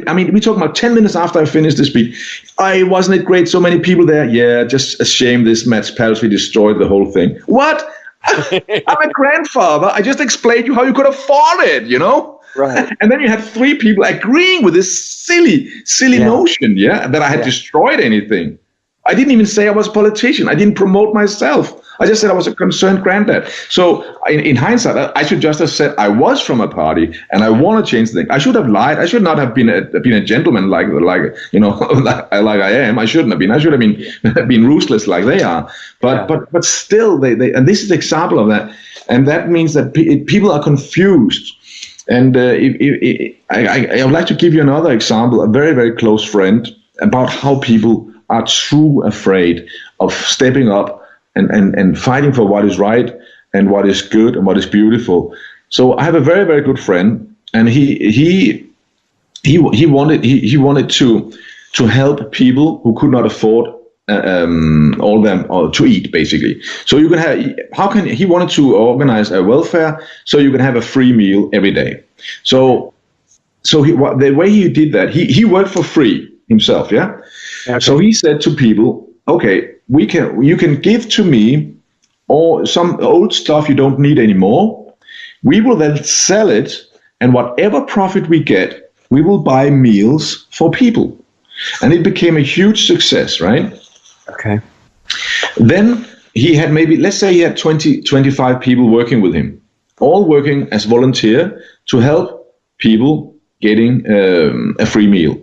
I mean, we talk about 10 minutes after I finished the speech. Wasn't it great? So many people there. Yeah, just a shame this Mads Palsvig destroyed the whole thing. What? I'm a grandfather. I just explained you how you could afford it, you know? Right. And then you had 3 people agreeing with this silly notion, that I had destroyed anything. I didn't even say I was a politician. I didn't promote myself. I just said I was a concerned granddad. So in hindsight, I should just have said I was from a party and I want to change things. I should have lied. I should not have been a gentleman like you know like I am. I shouldn't have been. I should have been ruthless like they are. But still, they and this is an example of that. And that means that people are confused. And I would like to give you another example. A very, very close friend about how people are too afraid of stepping up and fighting for what is right and what is good and what is beautiful. So I have a very, very good friend, and he wanted to help people who could not afford to eat, basically. So you can have he wanted to organize a welfare so you can have a free meal every day. So the way he did that, he worked for free himself, yeah. Okay. So he said to people, okay, you can give to me or some old stuff you don't need anymore. We will then sell it, and whatever profit we get, we will buy meals for people. And it became a huge success, right? Okay. Then he had let's say he had 20, 25 people working with him, all working as volunteer to help people getting a free meal.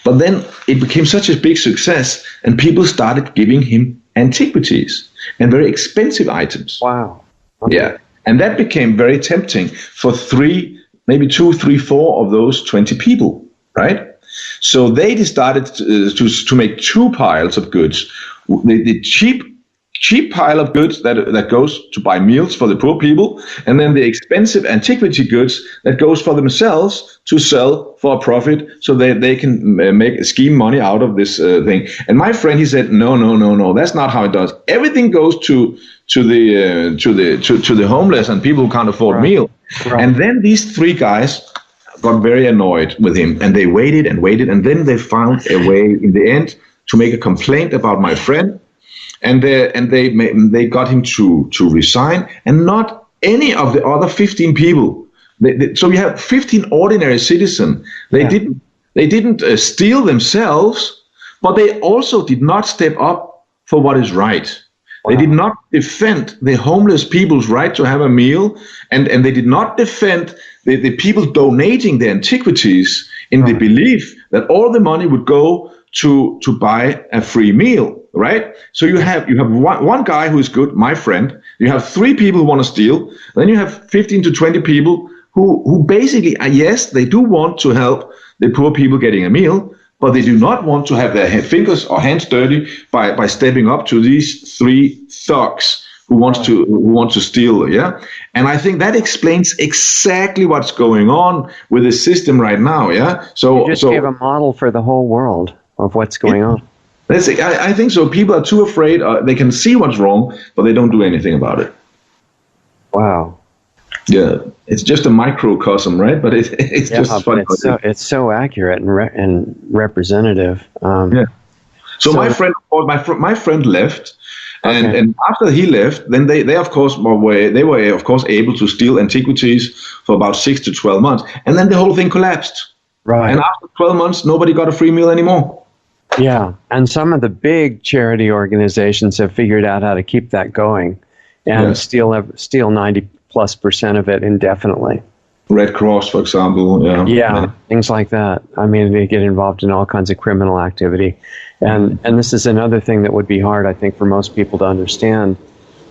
But then it became such a big success, and people started giving him antiquities and very expensive items. Wow. Okay. Yeah. And that became very tempting for maybe 2, 3, 4 of those 20 people, right? So they decided to make 2 piles of goods. The cheap pile of goods that goes to buy meals for the poor people, and then the expensive antiquity goods that goes for themselves to sell for a profit, so they can scheme money out of this thing. And my friend, he said, no, that's not how it does. Everything goes to the homeless and people who can't afford meal. Right. And then these 3 guys got very annoyed with him, and they waited, and then they found a way in the end to make a complaint about my friend. And they got him to resign, and not any of the other 15 people. So we have 15 ordinary citizens. They didn't steal themselves, but they also did not step up for what is right. Wow. They did not defend the homeless people's right to have a meal, and they did not defend the people donating their antiquities in the belief that all the money would go to buy a free meal. Right? So you have one guy who is good, my friend. You have 3 people who want to steal. Then you have 15 to 20 people who basically, yes, they do want to help the poor people getting a meal, but they do not want to have their fingers or hands dirty by stepping up to these 3 thugs who wants to steal. Yeah, and I think that explains exactly what's going on with the system right now. Yeah, so you just gave a model for the whole world of what's going on. I think so. People are too afraid. They can see what's wrong, but they don't do anything about it. Wow. Yeah, it's just a microcosm, right? But it's just funny. It's so accurate and representative. Yeah. So my friend left, and after he left, then they of course were of course able to steal antiquities for about 6 to 12 months, and then the whole thing collapsed. Right. And after 12 months, nobody got a free meal anymore. Yeah, and some of the big charity organizations have figured out how to keep that going, and steal 90+% of it indefinitely. Red Cross, for example. Yeah, things like that. I mean, they get involved in all kinds of criminal activity. And this is another thing that would be hard, I think, for most people to understand,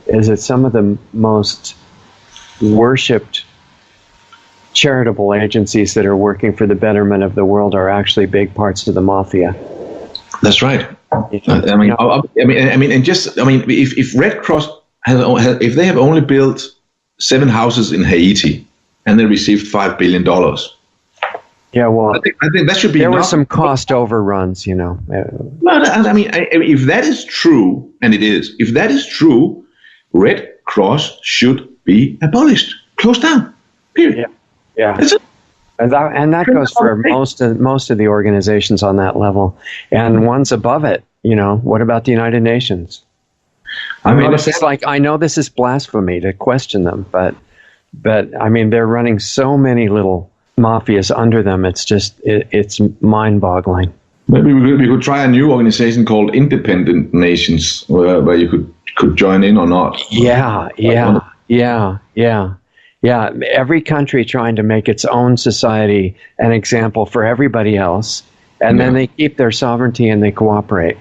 is that some of the most worshipped charitable agencies that are working for the betterment of the world are actually big parts of the mafia. That's right. If Red Cross if they have only built 7 houses in Haiti and they received $5 billion. Yeah, well, I think that should be. There were some cost overruns, Well, if that is true, and it is, if that is true, Red Cross should be abolished, closed down. Period. Yeah. That's it. And that goes for most of the organizations on that level, and ones above it. What about the United Nations? I mean, this is I know this is blasphemy to question them, but I mean, they're running so many little mafias under them. It's just it's mind-boggling. Maybe we could try a new organization called Independent Nations, where you could join in or not. Yeah. Every country trying to make its own society an example for everybody else, and then they keep their sovereignty and they cooperate.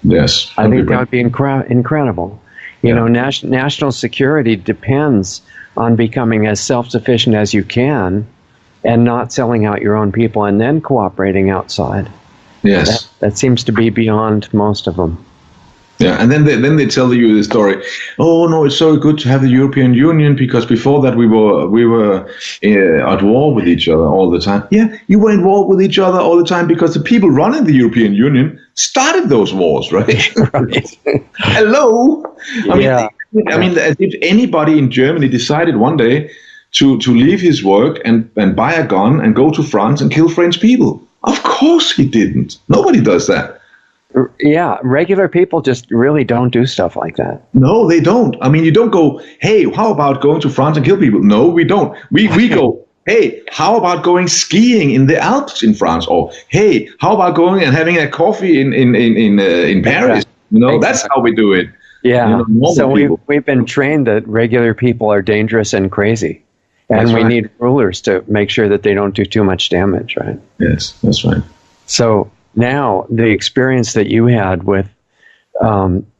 Yes, I think that would be incredible. National security depends on becoming as self-sufficient as you can, and not selling out your own people, and then cooperating outside. Yes, that seems to be beyond most of them. Yeah, and then they tell you the story. Oh no, it's so good to have the European Union because before that we were at war with each other all the time. Yeah, you were in war with each other all the time because the people running the European Union started those wars, right? Right. Hello. I mean, as if anybody in Germany decided one day to leave his work and buy a gun and go to France and kill French people. Of course he didn't. Nobody does that. Yeah, regular people just really don't do stuff like that. No, they don't. I mean, you don't go, hey, how about going to France and kill people? No, we don't. We go, hey, how about going skiing in the Alps in France? Or, hey, how about going and having a coffee in Paris? Exactly. That's how we do it. Yeah, so we've been trained that regular people are dangerous and crazy. And we need rulers to make sure that they don't do too much damage, right? Yes, that's right. So now, the experience that you had with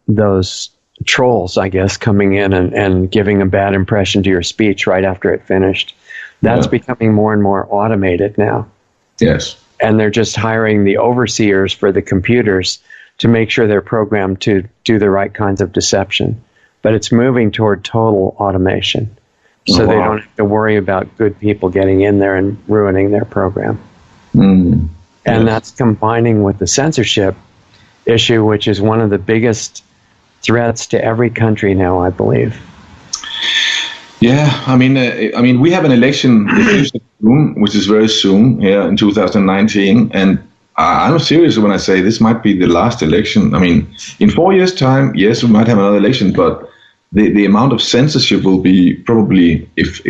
those trolls, I guess, coming in and giving a bad impression to your speech right after it finished, that's becoming more and more automated now. Yes. And they're just hiring the overseers for the computers to make sure they're programmed to do the right kinds of deception. But it's moving toward total automation. So they don't have to worry about good people getting in there and ruining their program. Mm. And that's combining with the censorship issue, which is one of the biggest threats to every country now, I believe. Yeah, I mean, we have an election which is very soon here in 2019, and I'm serious when I say this might be the last election. I mean, in 4 years' time, yes, we might have another election, but the amount of censorship will be probably if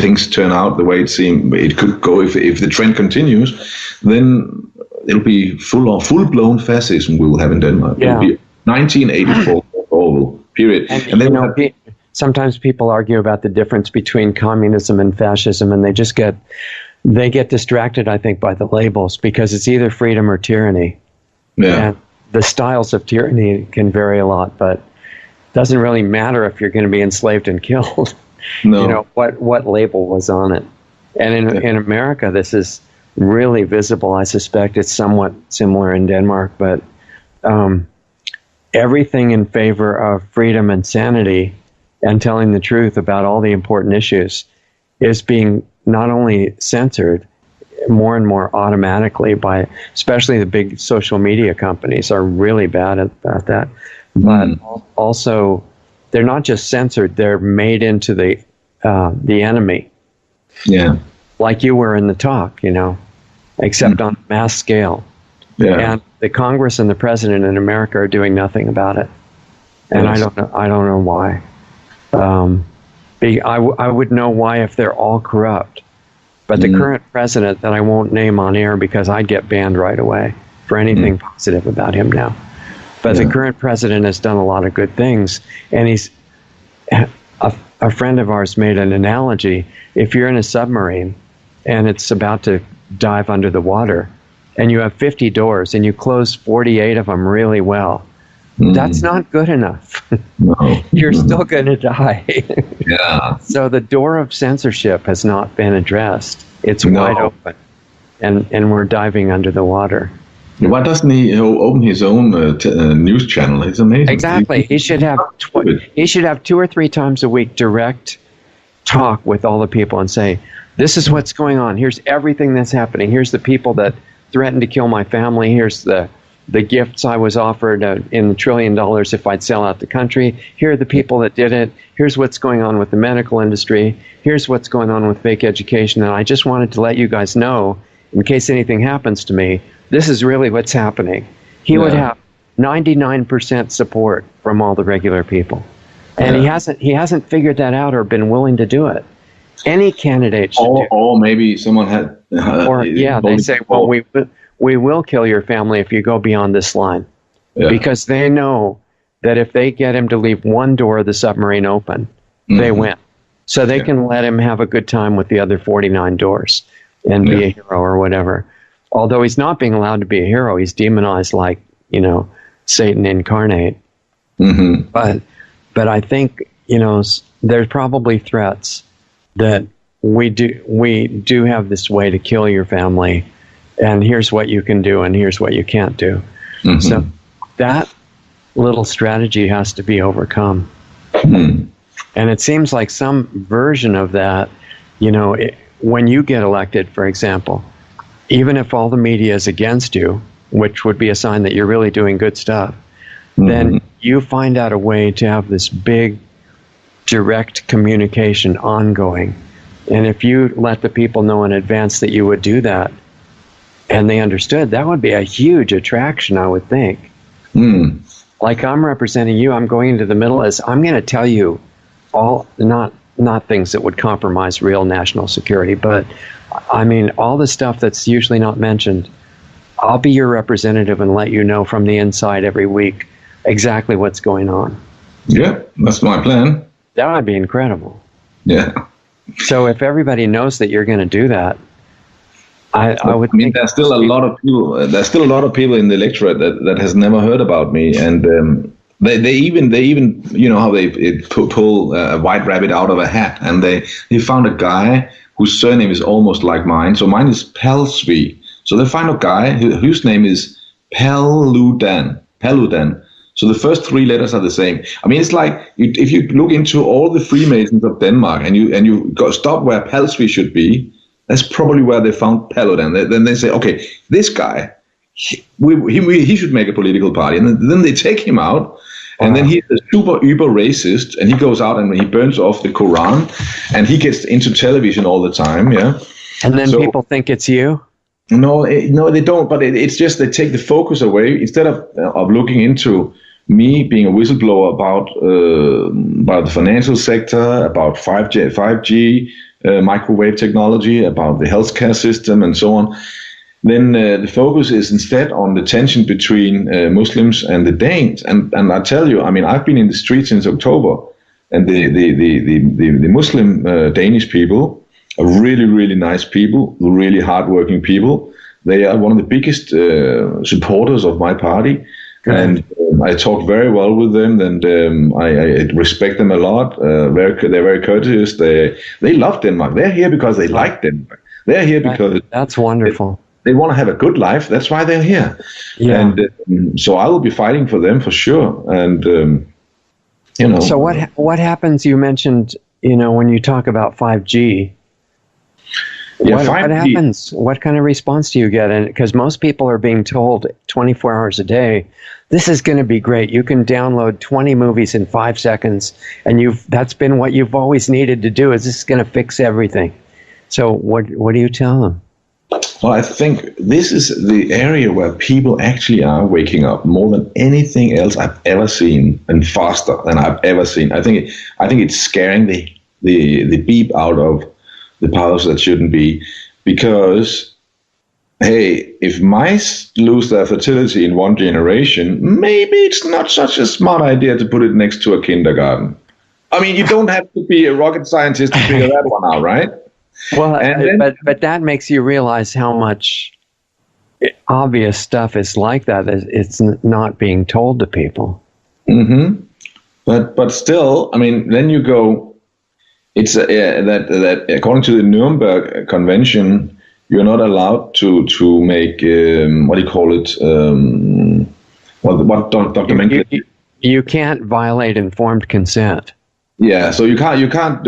things turn out the way it seems it could go, if the trend continues, then it'll be full-blown fascism we will have in Denmark. Yeah. It'll be 1984 Orwell, period. And then sometimes people argue about the difference between communism and fascism, and they get distracted, I think, by the labels, because it's either freedom or tyranny. Yeah. And the styles of tyranny can vary a lot, but it doesn't really matter if you're going to be enslaved and killed. No. What label was on it. And in America, this is really visible. I suspect it's somewhat similar in Denmark, but everything in favor of freedom and sanity and telling the truth about all the important issues is being not only censored more and more automatically by, especially the big social media companies are really bad at that, but also they're not just censored, they're made into the enemy. Yeah. Like you were in the talk, except on a mass scale. Yeah. And the Congress and the president in America are doing nothing about it. And Yes. I don't know why. I would know why if they're all corrupt. But the current president, that I won't name on air because I'd get banned right away for anything positive about him now. But the current president has done a lot of good things. And he's a friend of ours made an analogy. If you're in a submarine and it's about to dive under the water and you have 50 doors and you close 48 of them really well, that's not good enough. No. You're still going to die. Yeah. So the door of censorship has not been addressed. It's wide open, and we're diving under the water. Why doesn't he open his own news channel? It's amazing. Exactly. He should have 2 or 3 times a week direct talk with all the people and say, this is what's going on. Here's everything that's happening. Here's the people that threatened to kill my family. Here's the gifts I was offered in $1 trillion if I'd sell out the country. Here are the people that did it. Here's what's going on with the medical industry. Here's what's going on with fake education. And I just wanted to let you guys know, in case anything happens to me, this is really what's happening. He would have 99% support from all the regular people. And he hasn't figured that out or been willing to do it. Any candidate should do it. Or maybe someone had... they say, well, we will kill your family if you go beyond this line. Yeah. Because they know that if they get him to leave one door of the submarine open, they win. So they can let him have a good time with the other 49 doors and be a hero or whatever. Although he's not being allowed to be a hero, he's demonized like, Satan incarnate. But I think, there's probably threats that we do have this way to kill your family, and here's what you can do, and here's what you can't do. So that little strategy has to be overcome. And it seems like some version of that, when you get elected, for example, even if all the media is against you, which would be a sign that you're really doing good stuff, then you find out a way to have this big direct communication ongoing. And if you let the people know in advance that you would do that, and they understood, that would be a huge attraction, I would think. Like I'm representing you, I'm going into the middle as I'm going to tell you all, not things that would compromise real national security, but I mean, all the stuff that's usually not mentioned. I'll be your representative and let you know from the inside every week exactly what's going on. Yeah, that's my plan. That would be incredible. Yeah. So if everybody knows that you're going to do that, I would. I mean, there's still a lot of people. There's still a lot of people in the electorate that has never heard about me, and they even how they pull a white rabbit out of a hat, and they found a guy whose surname is almost like mine. So mine is Palsvig. So they find a guy whose name is Paludan. So the first 3 letters are the same. I mean, it's like if you look into all the Freemasons of Denmark and you stop where Palsvig should be, that's probably where they found Paludan. Then they say, okay, this guy, he should make a political party. And then they take him out, and then he's a super uber racist, and he goes out and he burns off the Quran, and he gets into television all the time, yeah. And then people think it's you? No, they don't. But it's just they take the focus away instead of looking into me being a whistleblower about the financial sector, about 5G, microwave technology, about the healthcare system, and so on. Then the focus is instead on the tension between Muslims and the Danes. And I tell you, I mean, I've been in the streets since October, and the Muslim Danish people are really, really nice people, really hardworking people. They are one of the biggest supporters of my party. Good. And I talk very well with them, and I respect them a lot. They're very courteous. They love Denmark. They're here because they like Denmark. They're here because that's wonderful. they want to have a good life. That's why they're here. Yeah. And so I will be fighting for them for sure. And So what happens? You mentioned, when you talk about 5G. Yeah, what 5G. happens? What kind of response do you get? And because most people are being told 24 hours a day, this is going to be great. You can download 20 movies in 5 seconds, and that's been what you've always needed to do. Is this is going to fix everything? So what do you tell them? Well, I think this is the area where people actually are waking up more than anything else I've ever seen, and faster than I've ever seen. I think it's scaring the beep out of the powers that shouldn't be, because hey, if mice lose their fertility in one generation, maybe it's not such a smart idea to put it next to a kindergarten. I mean, you don't have to be a rocket scientist to figure that one out, right? Well, but that makes you realize how much obvious stuff is like that. It's not being told to people. Mm-hmm. But still, I mean, then you go. It's that according to the Nuremberg Convention, you're not allowed to make what do you call it? What documentary? You can't violate informed consent. Yeah, so you can't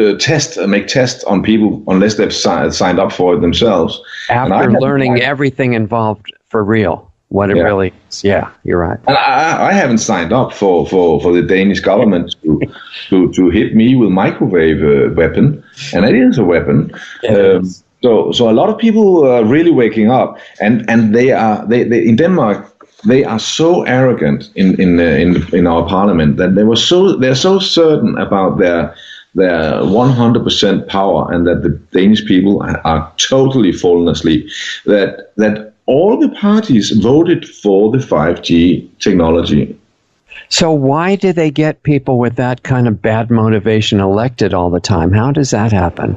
make tests on people unless they've signed up for it themselves. After learning everything involved for real, what it really is. Yeah, you're right. And I haven't signed up for the Danish government to hit me with microwave weapon, and it is a weapon. So a lot of people are really waking up, and they in Denmark. They are so arrogant in our parliament that they're so certain about their 100% power, and that the Danish people are totally fallen asleep, that all the parties voted for the 5G technology. So why do they get people with that kind of bad motivation elected all the time? How does that happen?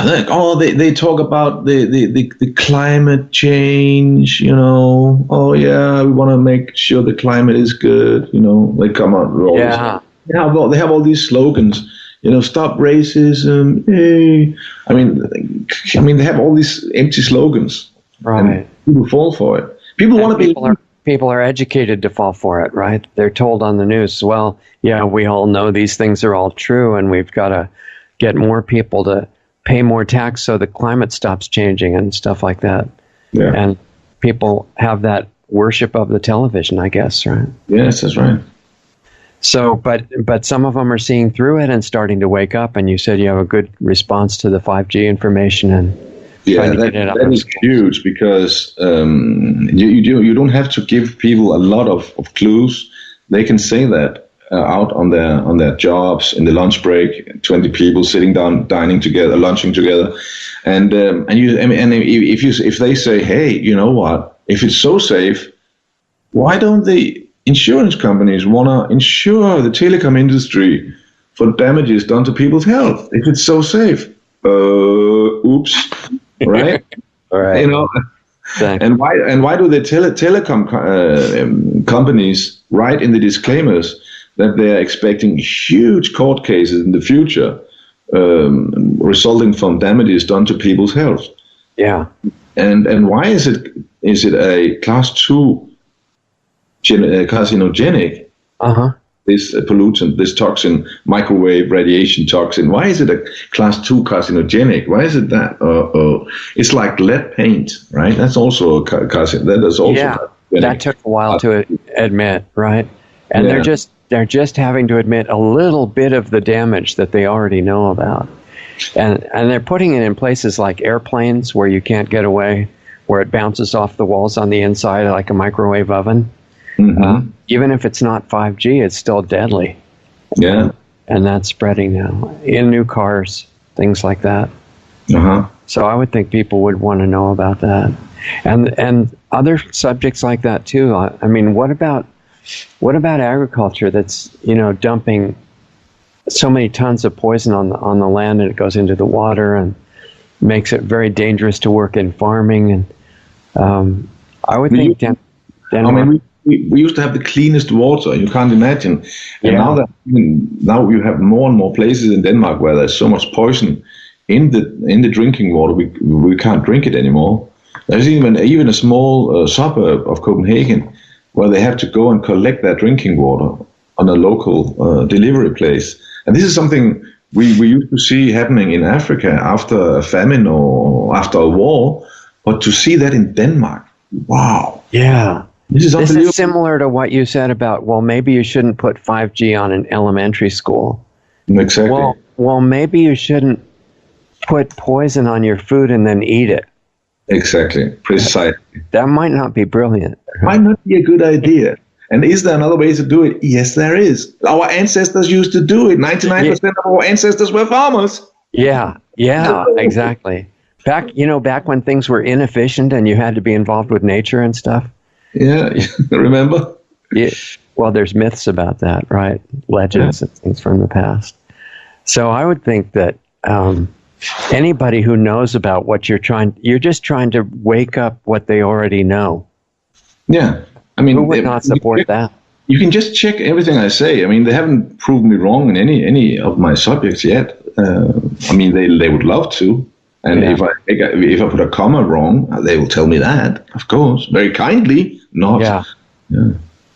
They talk about the climate change, Oh yeah, we want to make sure the climate is good, They come out with all this. They have all these slogans, stop racism. Hey, I mean, they have all these empty slogans, right? And people fall for it. People want to be. People are educated to fall for it, right? They're told on the news, well, yeah, we all know these things are all true, and we've got to get more people to pay more tax so the climate stops changing and stuff like that. Yeah. And people have that worship of the television, I guess, right? Yes, that's right. So, but some of them are seeing through it and starting to wake up, and you said you have a good response to the 5G information and that is huge, because you don't have to give people a lot of clues. They can say that out on their jobs in the lunch break, 20 people sitting down, dining together, lunching together, and if they say, hey, you know what? If it's so safe, why don't the insurance companies want to insure the telecom industry for damages done to people's health if it's so safe? Oops, right? All right. Exactly. And why do the telecom companies write in the disclaimers that they are expecting huge court cases in the future resulting from damages done to people's health? Yeah. And why is it a class 2 carcinogenic? This pollutant, this toxin, microwave radiation toxin. Why is it a class 2 carcinogenic? Why is it that? It's like lead paint, right? That's also a carcinogenic. That is also carcinogenic. That took a while to admit, right? And they're just having to admit a little bit of the damage that they already know about, and they're putting it in places like airplanes where you can't get away, where it bounces off the walls on the inside like a microwave oven. Mm-hmm. Even if it's not 5G, it's still deadly. Yeah. And that's spreading now in new cars, things like that. So I would think people would want to know about that, and other subjects like that too. I mean, what about agriculture that's dumping so many tons of poison on the land, and it goes into the water and makes it very dangerous to work in farming? And I would think Denmark. We used to have the cleanest water. You can't imagine. And now you have more and more places in Denmark where there's so much poison in the drinking water. We can't drink it anymore. There's even a small suburb of Copenhagen where they have to go and collect their drinking water on a local delivery place. And this is something we used to see happening in Africa after a famine or after a war, but to see that in Denmark, wow. Yeah. This is similar to what you said about, well, maybe you shouldn't put 5G on an elementary school. Exactly. Well, maybe you shouldn't put poison on your food and then eat it. Exactly. Precisely. That might not be brilliant. Might not be a good idea. And is there another way to do it? Yes, there is. Our ancestors used to do it. 99% of our ancestors were farmers. Yeah, exactly. Back when things were inefficient and you had to be involved with nature and stuff. Yeah, remember? Yeah. Well, there's myths about that, right? Legends and things from the past. So I would think that anybody who knows about what you're just trying to wake up what they already know. Yeah. I mean, who would not support that? You can just check everything I say. I mean, they haven't proved me wrong in any of my subjects yet. I mean, they would love to. And if I put a comma wrong, they will tell me that, of course, very kindly. Not. Yeah.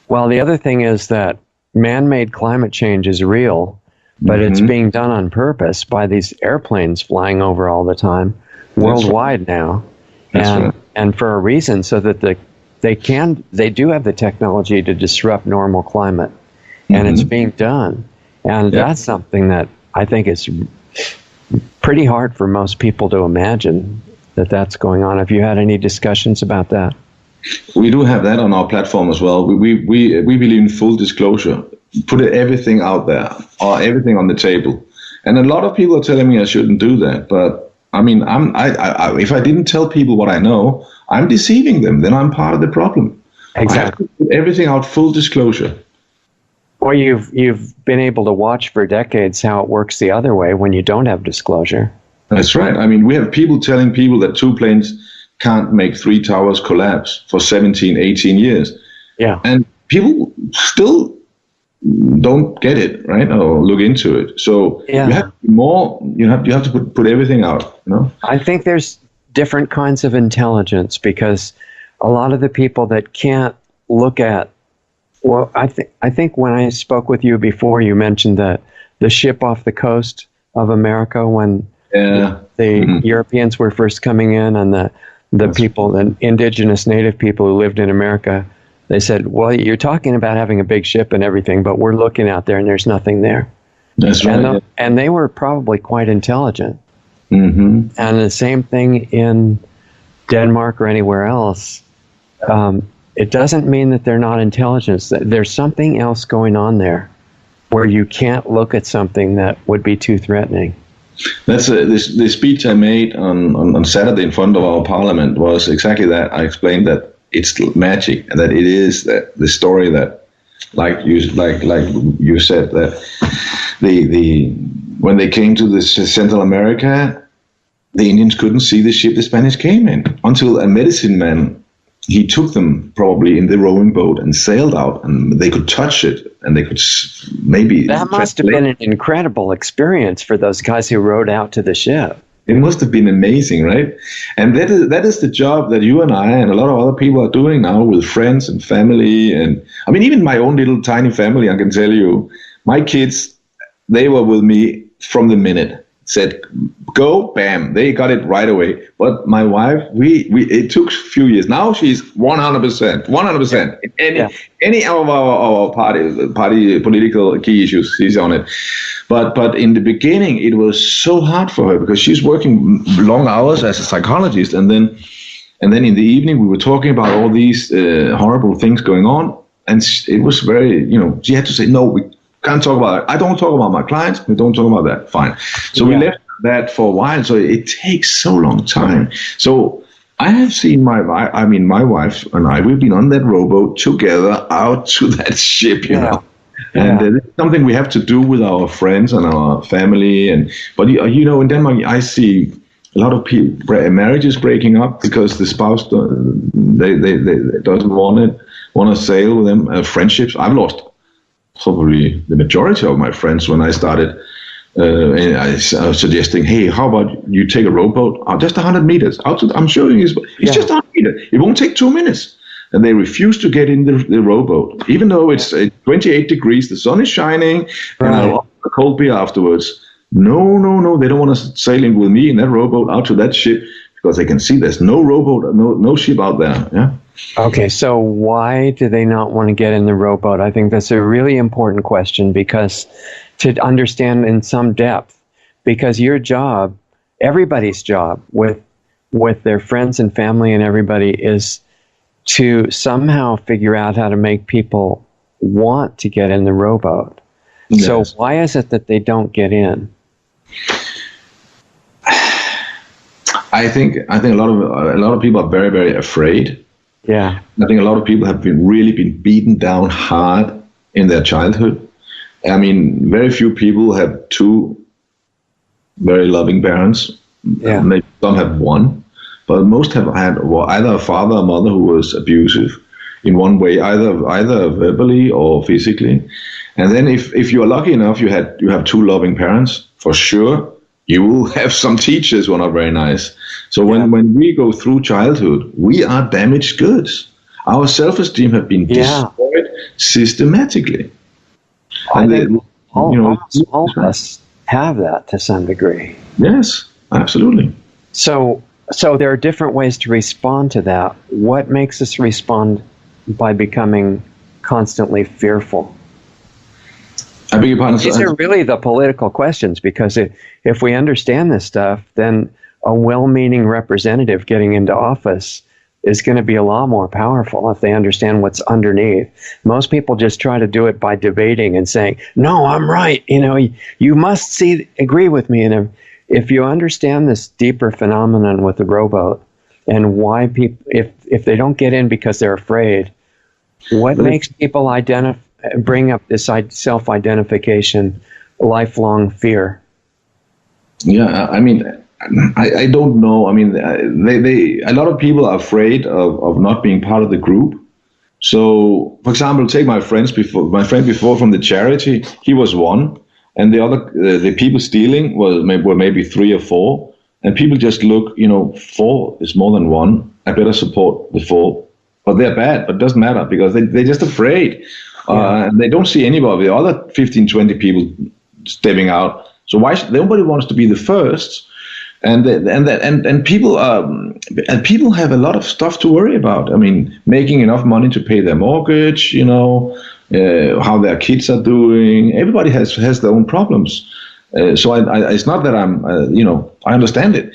Well, the other thing is that man-made climate change is real, but it's being done on purpose by these airplanes flying over all the time, worldwide now, and for a reason, so that they do have the technology to disrupt normal climate, and it's being done, and that's something that I think is pretty hard for most people to imagine that's going on. Have you had any discussions about that? We do have that on our platform as well. We believe in full disclosure. Put everything out there, or everything on the table. And a lot of people are telling me I shouldn't do that. But I mean, if I didn't tell people what I know, I'm deceiving them. Then I'm part of the problem. Exactly. I have to put everything out, full disclosure. Or you've been able to watch for decades how it works the other way when you don't have disclosure. That's right. I mean, we have people telling people that 2 planes can't make 3 towers collapse for 17, 18 years. Yeah. And people still don't get it, right? Or look into it. So you have more, you have to put everything out, I think there's different kinds of intelligence, because a lot of the people that can't look at, well, I think when I spoke with you before, you mentioned the ship off the coast of America when the Europeans were first coming in, and the people, the indigenous native people who lived in America, they said, well, you're talking about having a big ship and everything, but we're looking out there and there's nothing there. That's right. And they were probably quite intelligent. Mm-hmm. And the same thing in Denmark or anywhere else. It doesn't mean that they're not intelligent. There's something else going on there where you can't look at something that would be too threatening. That's the speech I made on Saturday in front of our parliament was exactly that. I explained that it's magic, and that it is that the story that, like you said, that when they came to Central America, the Indians couldn't see the ship the Spanish came in until a medicine man, he took them probably in the rowing boat and sailed out, and they could touch it, and they could maybe... That must have been an incredible experience for those guys who rowed out to the ship. It must have been amazing, right? And that is the job that you and I and a lot of other people are doing now with friends and family. And I mean, even my own little tiny family, I can tell you, my kids, they were with me from the minute. Said, go, bam, they got it right away. But my wife, it took a few years. Now she's 100%. Any of our party political key issues, she's on it. But in the beginning, it was so hard for her because she's working long hours as a psychologist, and then in the evening we were talking about all these horrible things going on, and it was very, she had to say, no, we can't talk about it. I don't talk about my clients. We don't talk about that. Fine. So we left that for a while. So it takes so long time. So I have seen my wife and I, we've been on that rowboat together out to that ship, know. And it's something we have to do with our friends and our family. But in Denmark, I see a lot of people, marriages breaking up because the spouse they doesn't want to sail with them. Friendships, I've lost probably the majority of my friends when I started And I was suggesting, hey, how about you take a rowboat just 100 meters? I'm showing you, it's just 100 meters. It won't take 2 minutes. And they refuse to get in the rowboat, even though it's 28 degrees, the sun is shining, and I'll have a cold beer afterwards. No, they don't want to sail in with me in that rowboat out to that ship because they can see there's no rowboat, no ship out there. Yeah. Okay, so why do they not want to get in the rowboat? I think that's a really important question, because to understand in some depth, because your job, everybody's job with their friends and family and everybody, is to somehow figure out how to make people want to get in the rowboat. Yes. So why is it that they don't get in? I think a lot of people are very, very afraid. Yeah. I think a lot of people have really been beaten down hard in their childhood. I mean, very few people have two very loving parents. Yeah. Maybe some have one, but most have had either a father or mother who was abusive in one way, either verbally or physically. And then if you are lucky enough, you have two loving parents, for sure, you will have some teachers who are not very nice. So when we go through childhood, we are damaged goods. Our self-esteem have been destroyed systematically. I think all of us have that to some degree. Yes, absolutely. So there are different ways to respond to that. What makes us respond by becoming constantly fearful? I beg your pardon. These are really the political questions, because if we understand this stuff, then a well-meaning representative getting into office is going to be a lot more powerful if they understand what's underneath. Most people just try to do it by debating and saying, no, I'm right. You must agree with me. And if you understand this deeper phenomenon with the rowboat and why people, if they don't get in because they're afraid, what makes people bring up this self-identification, lifelong fear? Yeah, I mean, I don't know. I mean, a lot of people are afraid of not being part of the group. So, for example, take my friend before from the charity. He was one, and the people stealing were maybe 3 or 4, and people just look. 4 is more than 1. I better support the 4, but they're bad. But it doesn't matter because they're just afraid. And they don't see anybody, the other 15, 20 people stepping out. So nobody wants to be the first, and people have a lot of stuff to worry about. I mean, making enough money to pay their mortgage, how their kids are doing. Everybody has their own problems. So it's not that I understand it,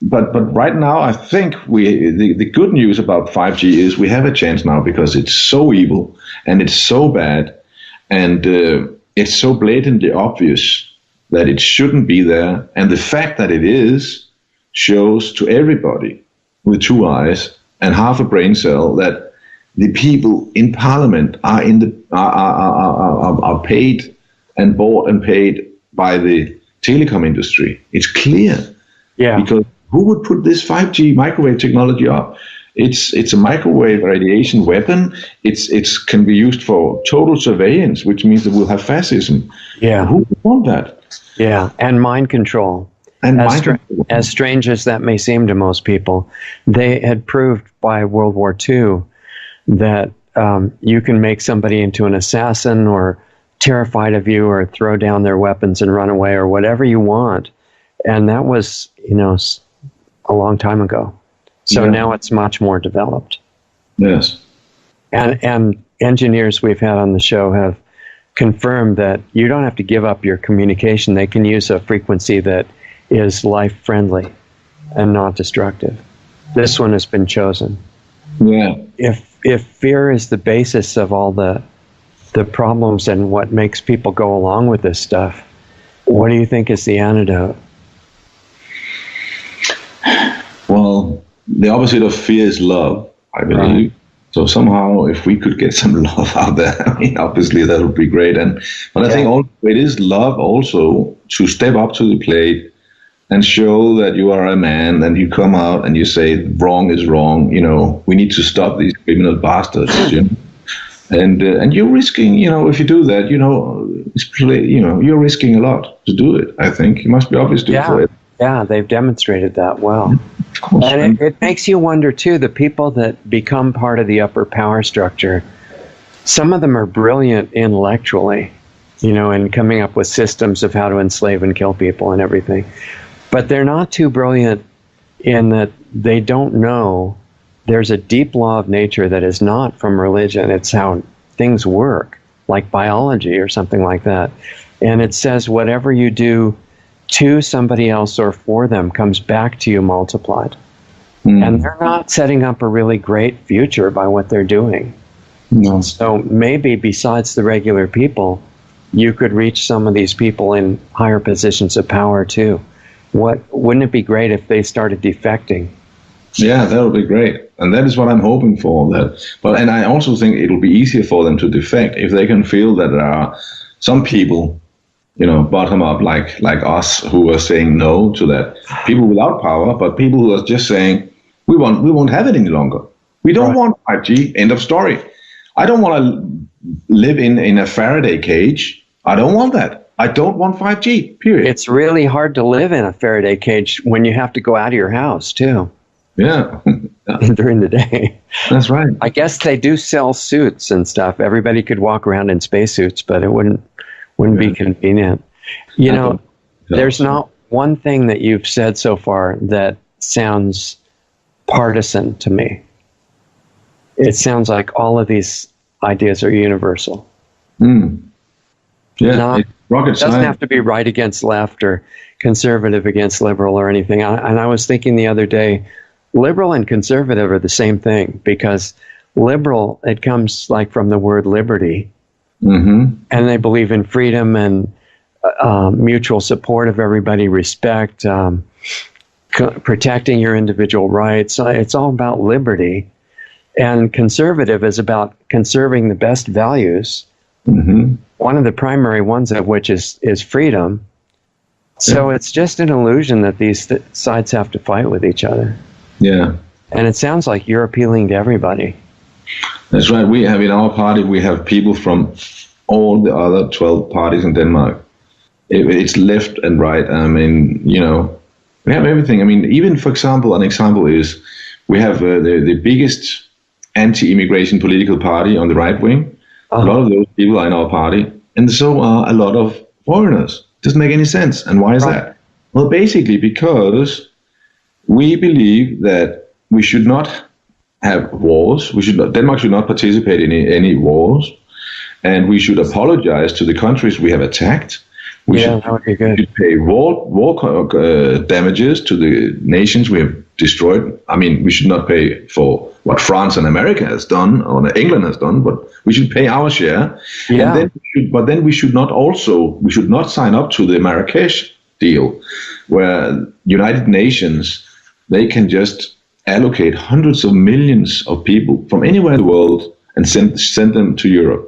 but right now I think the good news about 5G is we have a chance now, because it's so evil and it's so bad and it's so blatantly obvious that it shouldn't be there, and the fact that it is shows to everybody with 2 eyes and half a brain cell that the people in Parliament are paid and bought and paid by the telecom industry. It's clear. Yeah. Because who would put this 5G microwave technology up? It's a microwave radiation weapon. It can be used for total surveillance, which means that we'll have fascism. Yeah. Who would want that? Yeah, and mind control. And as strange as that may seem to most people, they had proved by World War II that you can make somebody into an assassin or terrified of you or throw down their weapons and run away or whatever you want. And that was, a long time ago. So now it's much more developed. Yes. And engineers we've had on the show have confirmed that you don't have to give up your communication. They can use a frequency that is life-friendly and not destructive. This one has been chosen. Yeah. If fear is the basis of all the problems and what makes people go along with this stuff, what do you think is the antidote? Well, the opposite of fear is love, I believe. Right. So somehow, if we could get some love out there, I mean, obviously that would be great. But I think it is love also to step up to the plate and show that you are a man, and you come out and you say wrong is wrong. We need to stop these criminal bastards. And you're risking, if you do that, you're risking a lot to do it. I think it must be obvious to you for it. Yeah, they've demonstrated that well. Of course. And it makes you wonder, too, the people that become part of the upper power structure, some of them are brilliant intellectually, in coming up with systems of how to enslave and kill people and everything. But they're not too brilliant in that they don't know there's a deep law of nature that is not from religion. It's how things work, like biology or something like that. And it says whatever you do to somebody else or for them comes back to you multiplied. And they're not setting up a really great future by what they're doing. No. So maybe besides the regular people, you could reach some of these people in higher positions of power too. Wouldn't it be great if they started defecting? Yeah, that would be great. And that is what I'm hoping for. And I also think it'll be easier for them to defect if they can feel that there are some people, bottom up like us, who are saying no to that. People without power, but people who are just saying, we won't have it any longer. We don't want 5G, end of story. I don't want to live in a Faraday cage. I don't want that. I don't want 5G, period. It's really hard to live in a Faraday cage when you have to go out of your house, too. Yeah. During the day. That's right. I guess they do sell suits and stuff. Everybody could walk around in spacesuits, but it wouldn't be convenient. There's not one thing that you've said so far that sounds partisan to me. It sounds like all of these ideas are universal. Yeah, rocket science. It doesn't have to be right against left or conservative against liberal or anything. And I was thinking the other day, liberal and conservative are the same thing, because liberal, it comes like from the word liberty. And they believe in freedom and mutual support of everybody, respect, protecting your individual rights. It's all about liberty. And conservative is about conserving the best values. One of the primary ones of which is freedom. So it's just an illusion that these sides have to fight with each other. Yeah. And it sounds like you're appealing to everybody. That's right. We have in our party, we have people from all the other 12 parties in Denmark. It's left and right. I mean, we have everything. I mean, even, for example, an example is we have the biggest anti-immigration political party on the right wing. A lot of those people are in our party, and so are a lot of foreigners. Doesn't make any sense. And why is that? Well, basically because we believe that we should not have wars. Denmark should not participate in any wars, and we should apologize to the countries we have attacked. That would be good. We should pay war damages to the nations we have destroyed. I mean, we should not pay for what France and America has done, or England has done, but we should pay our share. Yeah. And then we should not sign up to the Marrakesh deal, where United Nations, they can just allocate hundreds of millions of people from anywhere in the world and send them to Europe.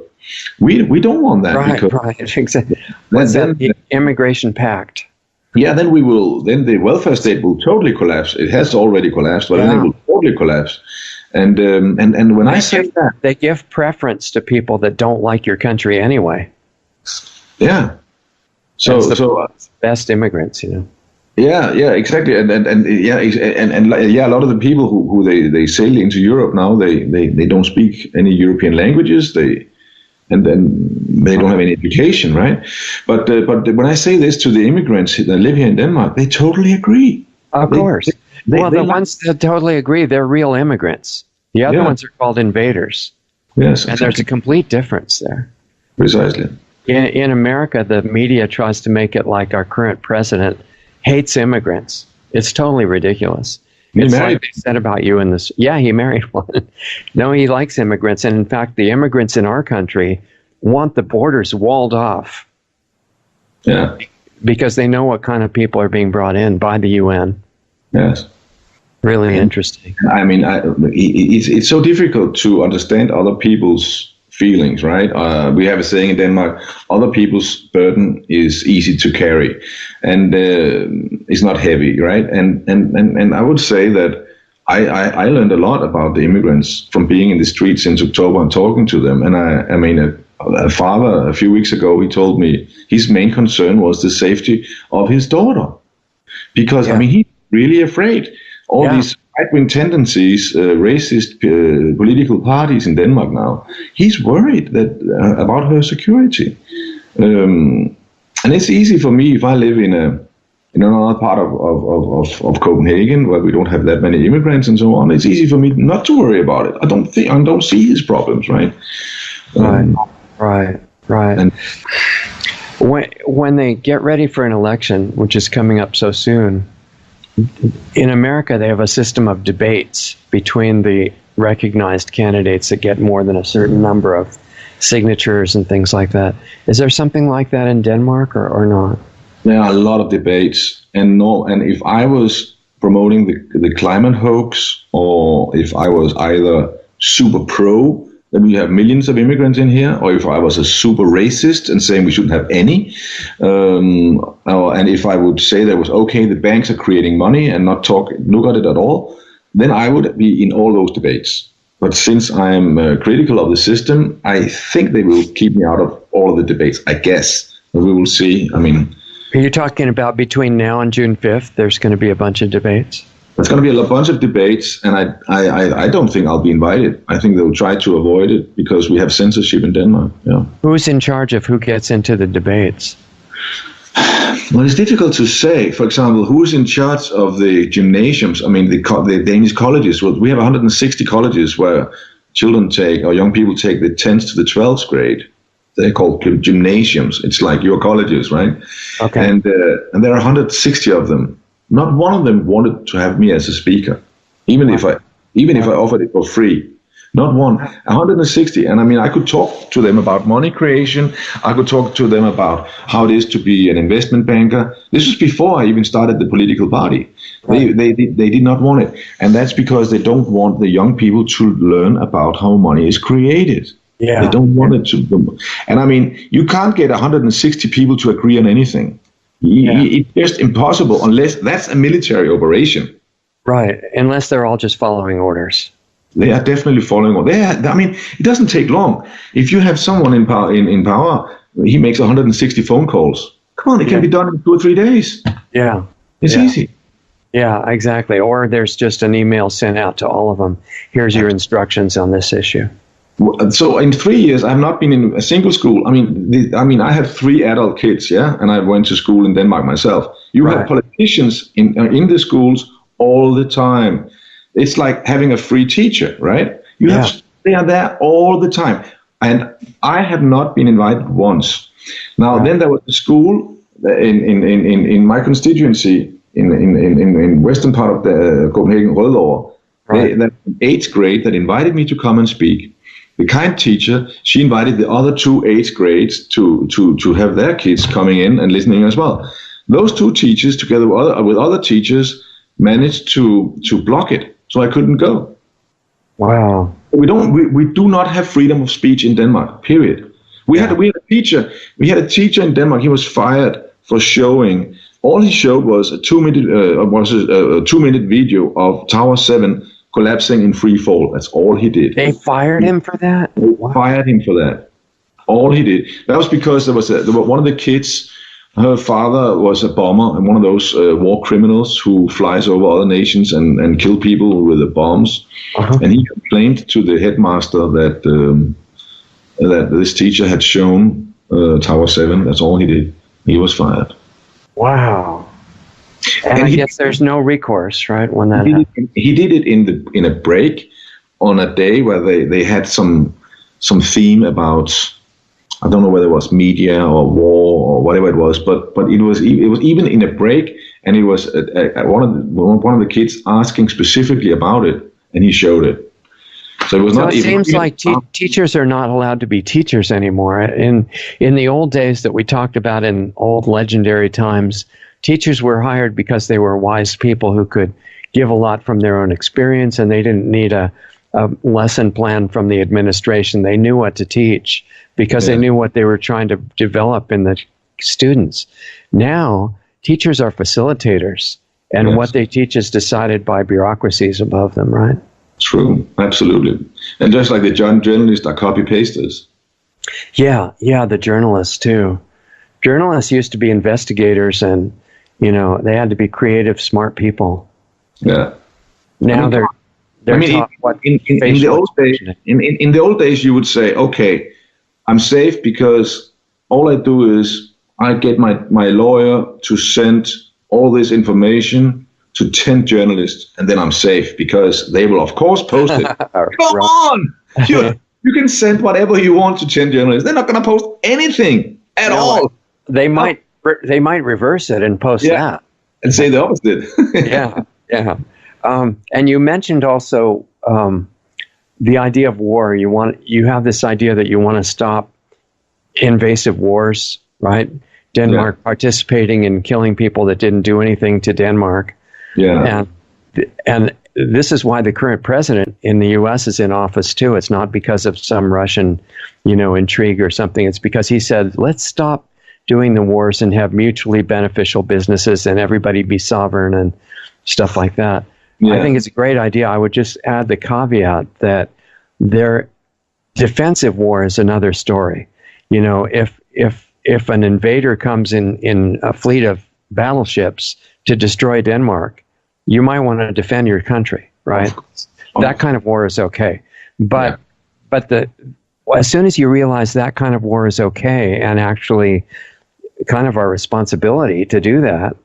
We don't want that. Right, exactly. What's that? The immigration pact. Yeah, then the welfare state will totally collapse. It has already collapsed, but then it will totally collapse. And when I say that, they give preference to people that don't like your country anyway. Yeah. So best immigrants, Yeah, exactly, and a lot of the people who they sail into Europe now, they don't speak any European languages. They don't have any education, right? But when I say this to the immigrants that live here in Denmark, they totally agree. Of course. The ones that totally agree, they're real immigrants. The other ones are called invaders. Yes, and there's a complete difference there. Precisely. In America, the media tries to make it like our current president hates immigrants. It's totally ridiculous. It's like they said about you in this. Yeah, he married one. No, he likes immigrants. And in fact, the immigrants in our country want the borders walled off. Yeah. Because they know what kind of people are being brought in by the UN. Yes. Really interesting. I mean, it's so difficult to understand other people's feelings, right? We have a saying in Denmark, other people's burden is easy to carry, and it's not heavy, right? And I would say that I learned a lot about the immigrants from being in the streets since October and talking to them. And I mean, a father a few weeks ago, he told me his main concern was the safety of his daughter. Because, I mean, he's really afraid. All these right-wing tendencies, racist political parties in Denmark now, he's worried that about her security. And it's easy for me if I live in another part of Copenhagen where we don't have that many immigrants and so on. It's easy for me not to worry about it. I don't see his problems, right? Right. And when they get ready for an election, which is coming up so soon, in America they have a system of debates between the recognized candidates that get more than a certain number of signatures and things like that. Is there something like that in Denmark or not? There are a lot of debates, and if I was promoting the climate hoax, or if I was either super pro that we have millions of immigrants in here, or if I was a super racist and saying we shouldn't have any, and if I would say that it was okay, the banks are creating money and not look at it at all, then I would be in all those debates. But since I am critical of the system, I think they will keep me out of all of the debates, I guess. But we will see. I mean, are you talking about between now and June 5th, there's going to be a bunch of debates? There's going to be a bunch of debates, and I don't think I'll be invited. I think they'll try to avoid it because we have censorship in Denmark. Yeah. Who's in charge of who gets into the debates? Well, it's difficult to say. For example, who's in charge of the gymnasiums? I mean, the Danish colleges. Well, we have 160 colleges where children or young people take the 10th to the 12th grade. They're called gymnasiums. It's like your colleges, right? Okay. And there are 160 of them. Not one of them wanted to have me as a speaker, even if I offered it for free. Not one. 160. And I mean, I could talk to them about money creation. I could talk to them about how it is to be an investment banker. This was before I even started the political party. Right. They did not want it. And that's because they don't want the young people to learn about how money is created. Yeah. They don't want it to. And I mean, you can't get 160 people to agree on anything. It's just impossible unless that's a military operation. Right. Unless they're all just following orders. They are definitely following orders. I mean, it doesn't take long. If you have someone in power, he makes 160 phone calls. Come on, it can be done in 2 or 3 days. Yeah. It's easy. Yeah, exactly. Or there's just an email sent out to all of them. Here's your instructions on this issue. So in 3 years, I've not been in a single school. I mean, I have 3 adult kids, and I went to school in Denmark myself. You have politicians in the schools all the time. It's like having a free teacher, right? They are there all the time, and I have not been invited once. Now, then there was a school in my constituency in western part of the Copenhagen, Rødovre. That 8th grade that invited me to come and speak. The kind teacher, she invited the other 2 8th grades to have their kids coming in and listening as well. Those 2 teachers, together with other teachers, managed to block it, so I couldn't go. Wow. We do not have freedom of speech in Denmark. Period. We had a teacher in Denmark. He was fired for showing. All he showed was a 2-minute video of Tower 7 collapsing in free fall. That's all he did. They fired him for that? They fired him for that. All he did. That was because there was one of the kids, her father was a bomber and one of those war criminals who flies over other nations and kill people with the bombs. Uh-huh. And he complained to the headmaster that this teacher had shown Tower 7. That's all he did. He was fired. Wow. And I guess there's no recourse, right? When that he did it in a break on a day where they had some theme about, I don't know whether it was media or war or whatever it was, but it was even in a break, and it was one of the kids asking specifically about it, and he showed it. So it was not. It seems like teachers are not allowed to be teachers anymore. In the old days that we talked about in old legendary times, teachers were hired because they were wise people who could give a lot from their own experience, and they didn't need a lesson plan from the administration. They knew what to teach because they knew what they were trying to develop in the students. Now, teachers are facilitators, and what they teach is decided by bureaucracies above them, right? True, absolutely. And just like the journalists are copy-pasters. Yeah, the journalists too. Journalists used to be investigators, and they had to be creative, smart people. Yeah. Now they're taught what in the old days. In the old days, you would say, okay, I'm safe because all I do is I get my lawyer to send all this information to 10 journalists, and then I'm safe because they will, of course, post it. Come on! You can send whatever you want to 10 journalists. They're not going to post anything at all. They might reverse it and post that. And say the opposite. Yeah. And you mentioned also the idea of war. You have this idea that you want to stop invasive wars, right? Denmark participating in killing people that didn't do anything to Denmark. Yeah. And this is why the current president in the U.S. is in office too. It's not because of some Russian, intrigue or something. It's because he said, let's stop doing the wars and have mutually beneficial businesses and everybody be sovereign and stuff like that. Yeah. I think it's a great idea. I would just add the caveat that their defensive war is another story. If an invader comes in a fleet of battleships to destroy Denmark, you might want to defend your country, right? That kind of war is okay. But as soon as you realize that kind of war is okay and actually kind of our responsibility to do that,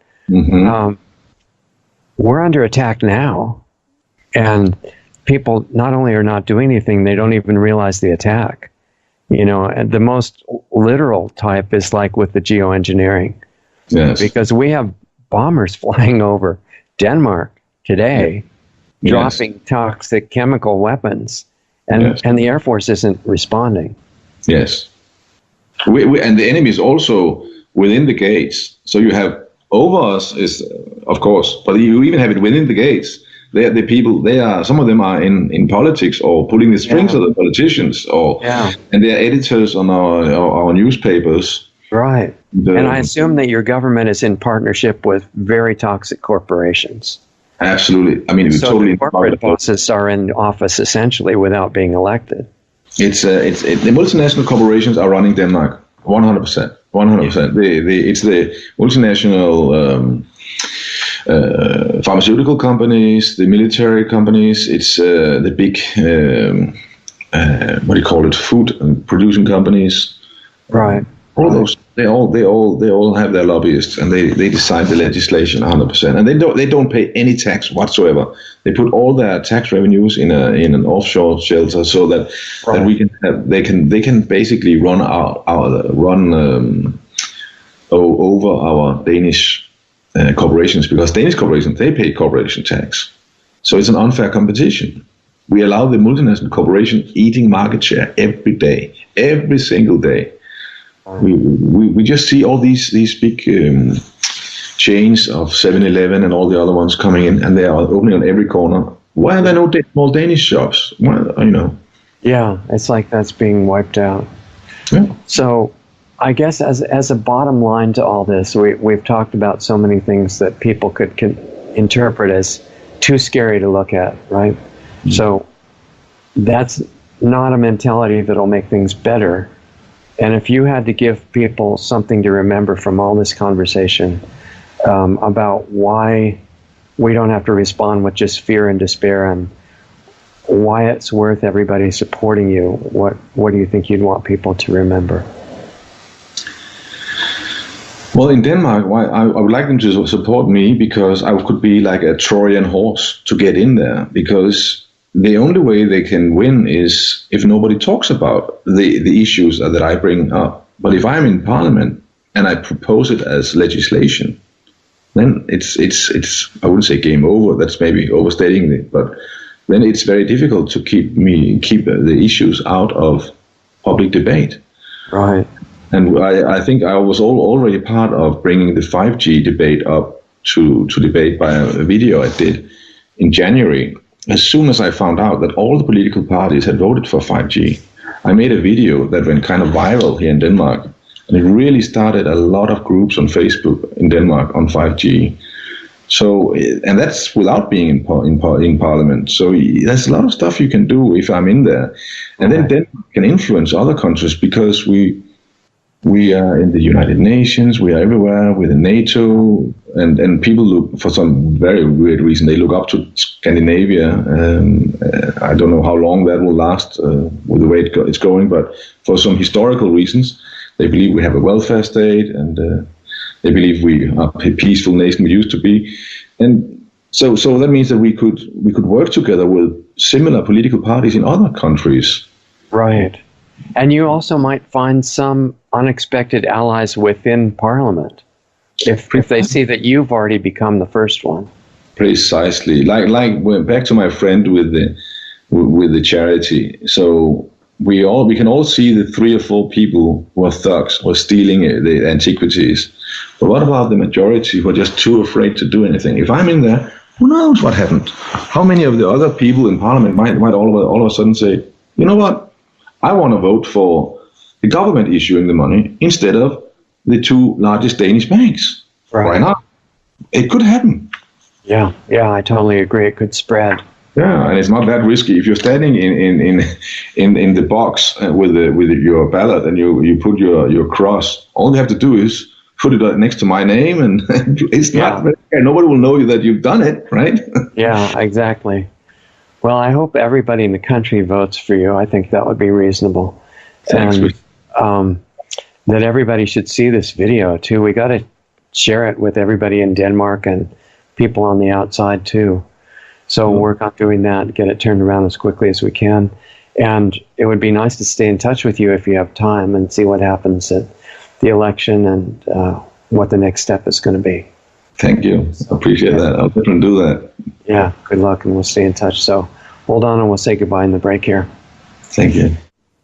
we're under attack now. And people not only are not doing anything, they don't even realize the attack. And the most literal type is like with the geoengineering. Yes. Because we have bombers flying over Denmark today, dropping toxic chemical weapons, and the Air Force isn't responding. Yes. And the enemy is also within the gates. So you have over us is, of course, but you even have it within the gates. They are the people. Some of them are in politics or pulling the strings of the politicians, and they are editors on our newspapers. Right. And I assume that your government is in partnership with very toxic corporations. Absolutely. I mean, so totally. The corporate bosses are in office essentially without being elected. It's the multinational corporations are running Denmark 100%. 100%. It's the multinational. Pharmaceutical companies, the military companies, it's the big, food producing companies. Right. All those, they all have their lobbyists, and they decide the legislation 100%. And they don't pay any tax whatsoever. They put all their tax revenues in an offshore shelter so that we can have, they can basically run over our Danish corporations, because Danish corporations, they pay corporation tax. So it's an unfair competition. We allow the multinational corporation eating market share every day, every single day. We just see all these big chains of 7-Eleven and all the other ones coming in, and they are opening on every corner. Why are there no small Danish shops? Yeah, it's like that's being wiped out. Yeah. So I guess as a bottom line to all this, we've talked about so many things that people could interpret as too scary to look at, right? Mm-hmm. So that's not a mentality that'll make things better. And if you had to give people something to remember from all this conversation about why we don't have to respond with just fear and despair, and why it's worth everybody supporting you, what do you think you'd want people to remember? Well, in Denmark, I would like them to support me because I could be like a Trojan horse to get in there, because the only way they can win is if nobody talks about the issues that I bring up. But if I'm in Parliament and I propose it as legislation, then it's I wouldn't say game over, that's maybe overstating it, but then it's very difficult to keep the issues out of public debate. Right. And I think I was already part of bringing the 5G debate up to debate by a video I did in January. As soon as I found out that all the political parties had voted for 5G, I made a video that went kind of viral here in Denmark. And it really started a lot of groups on Facebook in Denmark on 5G. So, and that's without being in Parliament. So there's a lot of stuff you can do if I'm in there, and then Denmark can influence other countries because we are in the United Nations, we are everywhere with NATO, and people look, for some very weird reason, they look up to Scandinavia. I don't know how long that will last with the way it's going, but for some historical reasons, they believe we have a welfare state, and they believe we are a peaceful nation we used to be. And so that means that we could work together with similar political parties in other countries. Right. And you also might find some unexpected allies within Parliament if they see that you've already become the first one. Precisely. Like back to my friend with the charity. So we can all see the 3 or 4 people who are thugs or stealing the antiquities. But what about the majority who are just too afraid to do anything? If I'm in there, who knows what happened? How many of the other people in Parliament might all of a sudden say, you know what? I want to vote for the government issuing the money instead of the 2 largest Danish banks. Right. Why not? It could happen. Yeah, I totally agree. It could spread. Yeah, and it's not that risky. If you're standing in the box with your ballot and you put your cross, all you have to do is put it next to my name, and it's not. Nobody will know that you've done it, right? Yeah, exactly. Well, I hope everybody in the country votes for you. I think that would be reasonable. Thanks. And that everybody should see this video, too. We got to share it with everybody in Denmark and people on the outside, too. So work on doing that, get it turned around as quickly as we can. And it would be nice to stay in touch with you if you have time and see what happens at the election and what the next step is going to be. Thank you. I appreciate that. I'll definitely do that. Yeah, good luck, and we'll stay in touch. So hold on, and we'll say goodbye in the break here. Thank you.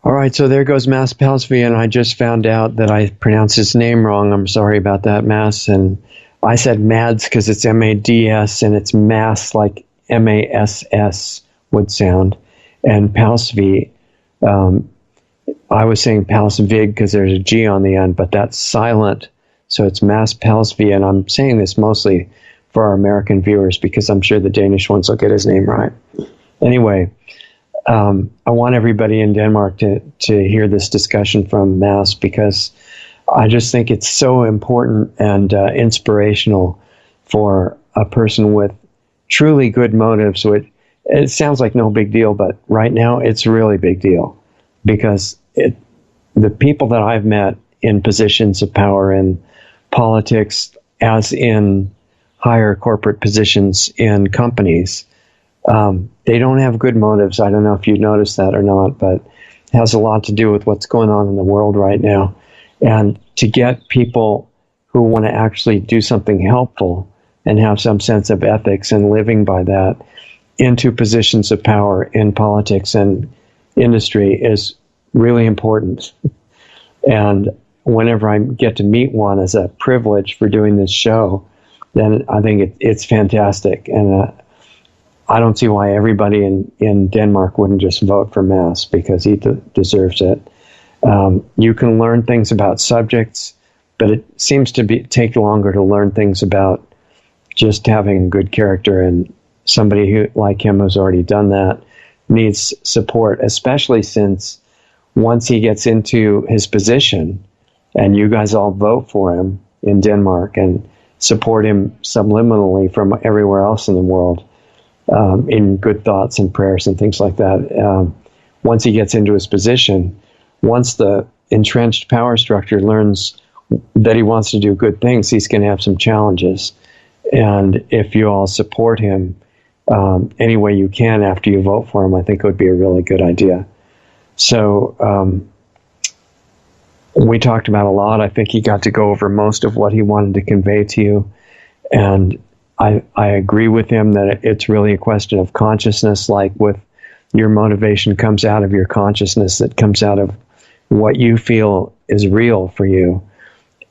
All right, so there goes Mads Palsvig, and I just found out that I pronounced his name wrong. I'm sorry about that, Mads. And I said Mads because it's M-A-D-S, and it's Mass like M-A-S-S would sound. And Palsvig, I was saying Palsvig because there's a G on the end, but that's silent. So it's Mads Palsvig, and I'm saying this mostly for our American viewers because I'm sure the Danish ones will get his name right. Anyway, I want everybody in Denmark to hear this discussion from Mads because I just think it's so important and inspirational for a person with truly good motives. It sounds like no big deal, but right now it's a really big deal because the people that I've met in positions of power in politics, as in higher corporate positions in companies, they don't have good motives. I don't know if you noticed that or not, but it has a lot to do with what's going on in the world right now. And to get people who want to actually do something helpful and have some sense of ethics and living by that into positions of power in politics and industry is really important. And whenever I get to meet one as a privilege for doing this show, then I think it's fantastic. And I don't see why everybody in Denmark wouldn't just vote for Mads because he deserves it. You can learn things about subjects, but it seems to take longer to learn things about just having good character, and somebody who like him who's already done that needs support, especially since once he gets into his position and you guys all vote for him in Denmark and support him subliminally from everywhere else in the world in good thoughts and prayers and things like that. Once he gets into his position, once the entrenched power structure learns that he wants to do good things, he's going to have some challenges. And if you all support him any way you can after you vote for him, I think it would be a really good idea. So we talked about a lot. I think he got to go over most of what he wanted to convey to you. And I agree with him that it's really a question of consciousness, like with your motivation comes out of your consciousness, it comes out of what you feel is real for you.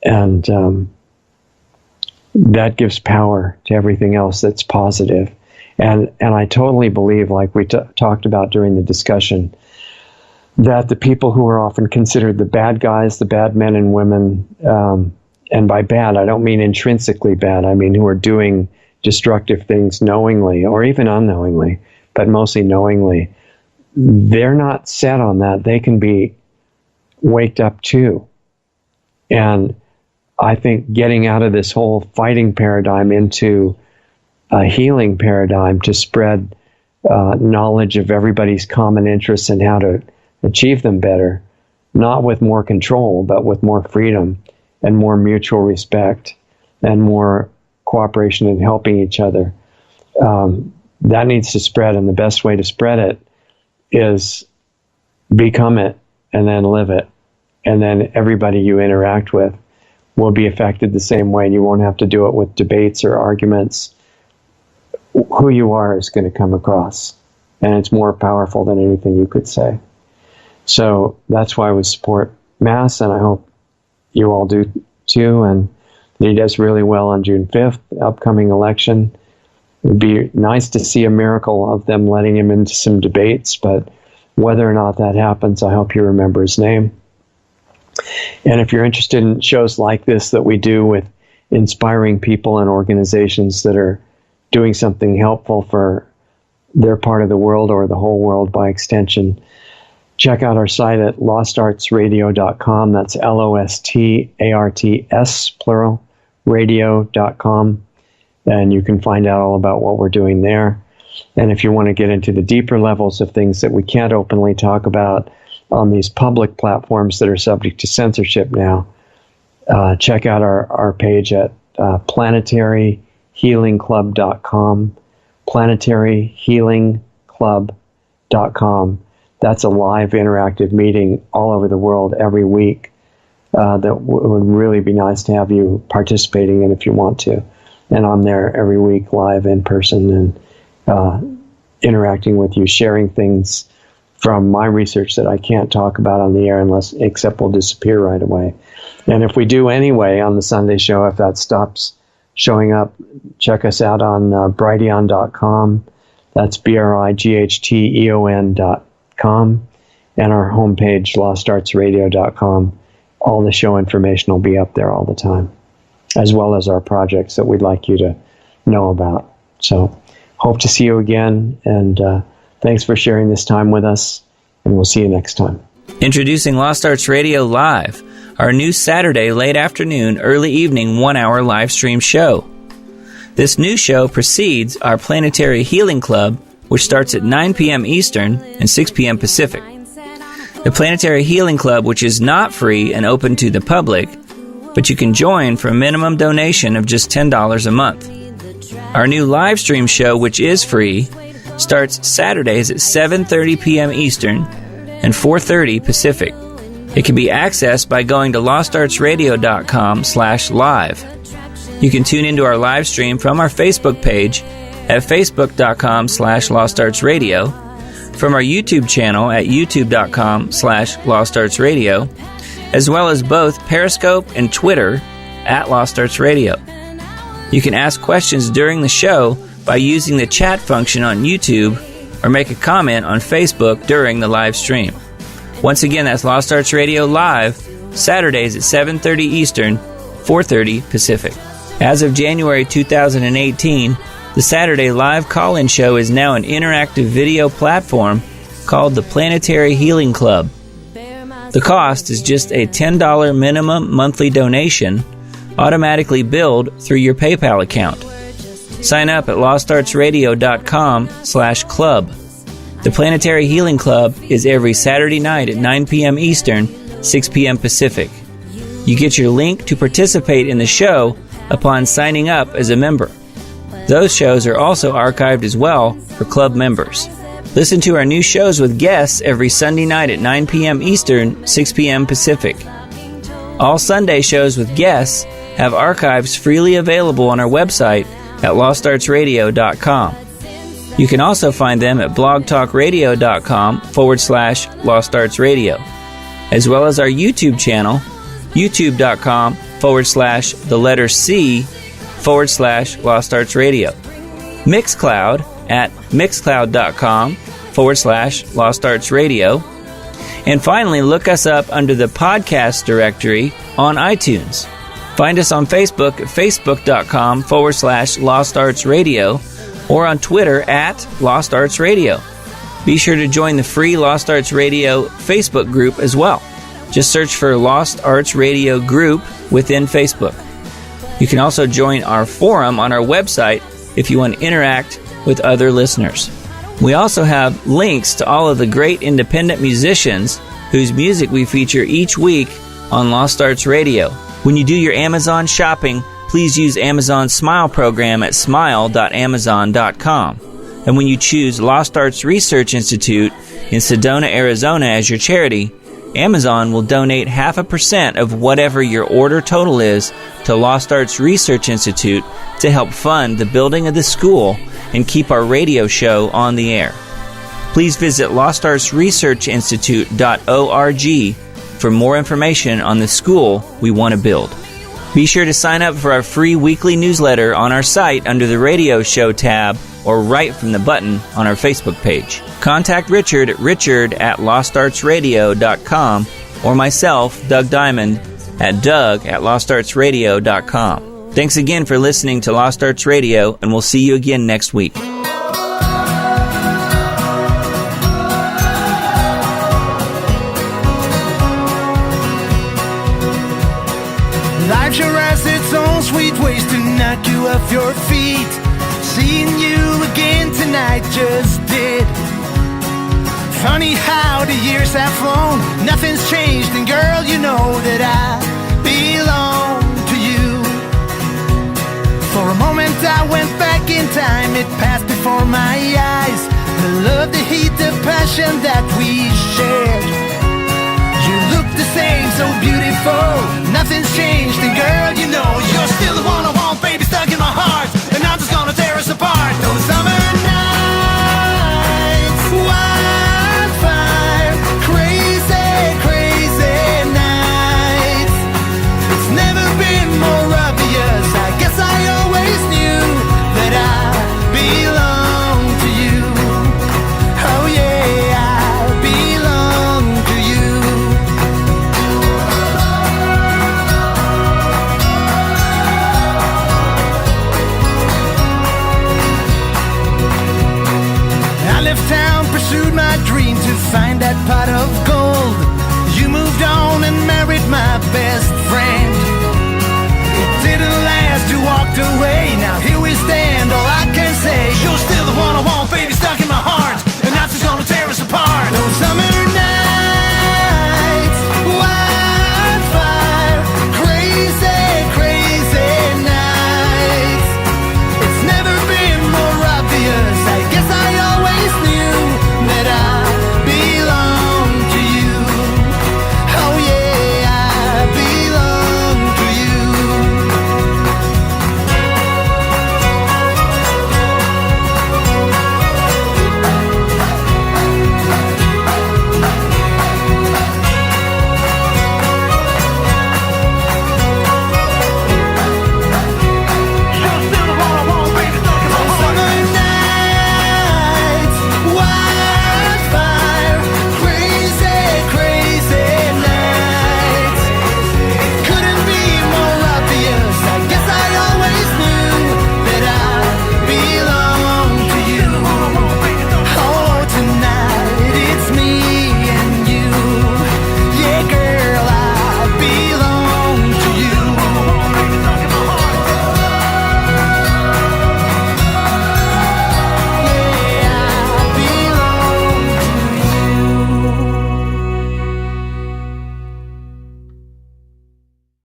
And that gives power to everything else that's positive. And I totally believe, like we talked about during the discussion, that the people who are often considered the bad guys, the bad men and women, and by bad, I don't mean intrinsically bad, I mean who are doing destructive things knowingly or even unknowingly, but mostly knowingly, they're not set on that. They can be waked up too. And I think getting out of this whole fighting paradigm into a healing paradigm to spread knowledge of everybody's common interests and how to achieve them better, not with more control, but with more freedom and more mutual respect and more cooperation and helping each other. That needs to spread, and the best way to spread it is become it and then live it. And then everybody you interact with will be affected the same way, and you won't have to do it with debates or arguments. Who you are is going to come across, and it's more powerful than anything you could say. So that's why we support Mass, and I hope you all do too. And he does really well on June 5th, upcoming election. It would be nice to see a miracle of them letting him into some debates, but whether or not that happens, I hope you remember his name. And if you're interested in shows like this that we do with inspiring people and organizations that are doing something helpful for their part of the world or the whole world by extension, check out our site at lostartsradio.com. That's LOSTARTS, plural, radio.com. And you can find out all about what we're doing there. And if you want to get into the deeper levels of things that we can't openly talk about on these public platforms that are subject to censorship now, check out our page at planetaryhealingclub.com, planetaryhealingclub.com. That's a live interactive meeting all over the world every week that would really be nice to have you participating in if you want to. And I'm there every week live in person and interacting with you, sharing things from my research that I can't talk about on the air except will disappear right away. And if we do anyway on the Sunday show, if that stops showing up, check us out on Brighteon.com. That's BRIGHTEON.com. And our homepage, LostArtsRadio.com. All the show information will be up there all the time, as well as our projects that we'd like you to know about. So hope to see you again, and thanks for sharing this time with us, and we'll see you next time. Introducing Lost Arts Radio Live, our new Saturday late afternoon, early evening 1-hour live stream show. This new show precedes our Planetary Healing Club, which starts at 9 p.m. Eastern and 6 p.m. Pacific. The Planetary Healing Club, which is not free and open to the public, but you can join for a minimum donation of just $10 a month. Our new live stream show, which is free, starts Saturdays at 7:30 p.m. Eastern and 4:30 Pacific. It can be accessed by going to lostartsradio.com/live. You can tune into our live stream from our Facebook page at facebook.com/lostartsradio, from our YouTube channel at youtube.com/lostartsradio, as well as both Periscope and Twitter at Lost Arts Radio. You can ask questions during the show by using the chat function on YouTube or make a comment on Facebook during the live stream. Once again, that's Lost Arts Radio Live, Saturdays at 7:30 Eastern, 4:30 Pacific. As of January 2018, the Saturday live call-in show is now an interactive video platform called the Planetary Healing Club. The cost is just a $10 minimum monthly donation, automatically billed through your PayPal account. Sign up at lostartsradio.com/club. The Planetary Healing Club is every Saturday night at 9 p.m. Eastern, 6 p.m. Pacific. You get your link to participate in the show upon signing up as a member. Those shows are also archived as well for club members. Listen to our new shows with guests every Sunday night at 9 p.m. Eastern, 6 p.m. Pacific. All Sunday shows with guests have archives freely available on our website at lostartsradio.com. You can also find them at blogtalkradio.com/lostartsradio, as well as our YouTube channel, youtube.com/C/lostartsradio. Mixcloud at mixcloud.com/lostartsradio. And finally, look us up under the podcast directory on iTunes. Find us on Facebook at facebook.com/Lost Arts Radio or on Twitter at Lost Arts Radio. Be sure to join the free Lost Arts Radio Facebook group as well. Just search for Lost Arts Radio Group within Facebook. You can also join our forum on our website if you want to interact with other listeners. We also have links to all of the great independent musicians whose music we feature each week on Lost Arts Radio. When you do your Amazon shopping, please use Amazon's Smile program at smile.amazon.com. And when you choose Lost Arts Research Institute in Sedona, Arizona as your charity, Amazon will donate 0.5% of whatever your order total is to Lost Arts Research Institute to help fund the building of the school and keep our radio show on the air. Please visit lostartsresearchinstitute.org for more information on the school we want to build. Be sure to sign up for our free weekly newsletter on our site under the Radio Show tab or right from the button on our Facebook page. Contact Richard at richard@lostartsradio.com or myself, Doug Diamond, at doug@lostartsradio.com. Thanks again for listening to Lost Arts Radio, and we'll see you again next week. Life sure has its own sweet ways to knock you off your feet. Seeing you again tonight just did. Funny how the years have flown, nothing's changed, and girl, you know that I belong to you. For a moment I went back in time, it passed before my eyes. The love, the heat, the passion that we shared. You look the same, so beautiful, nothing's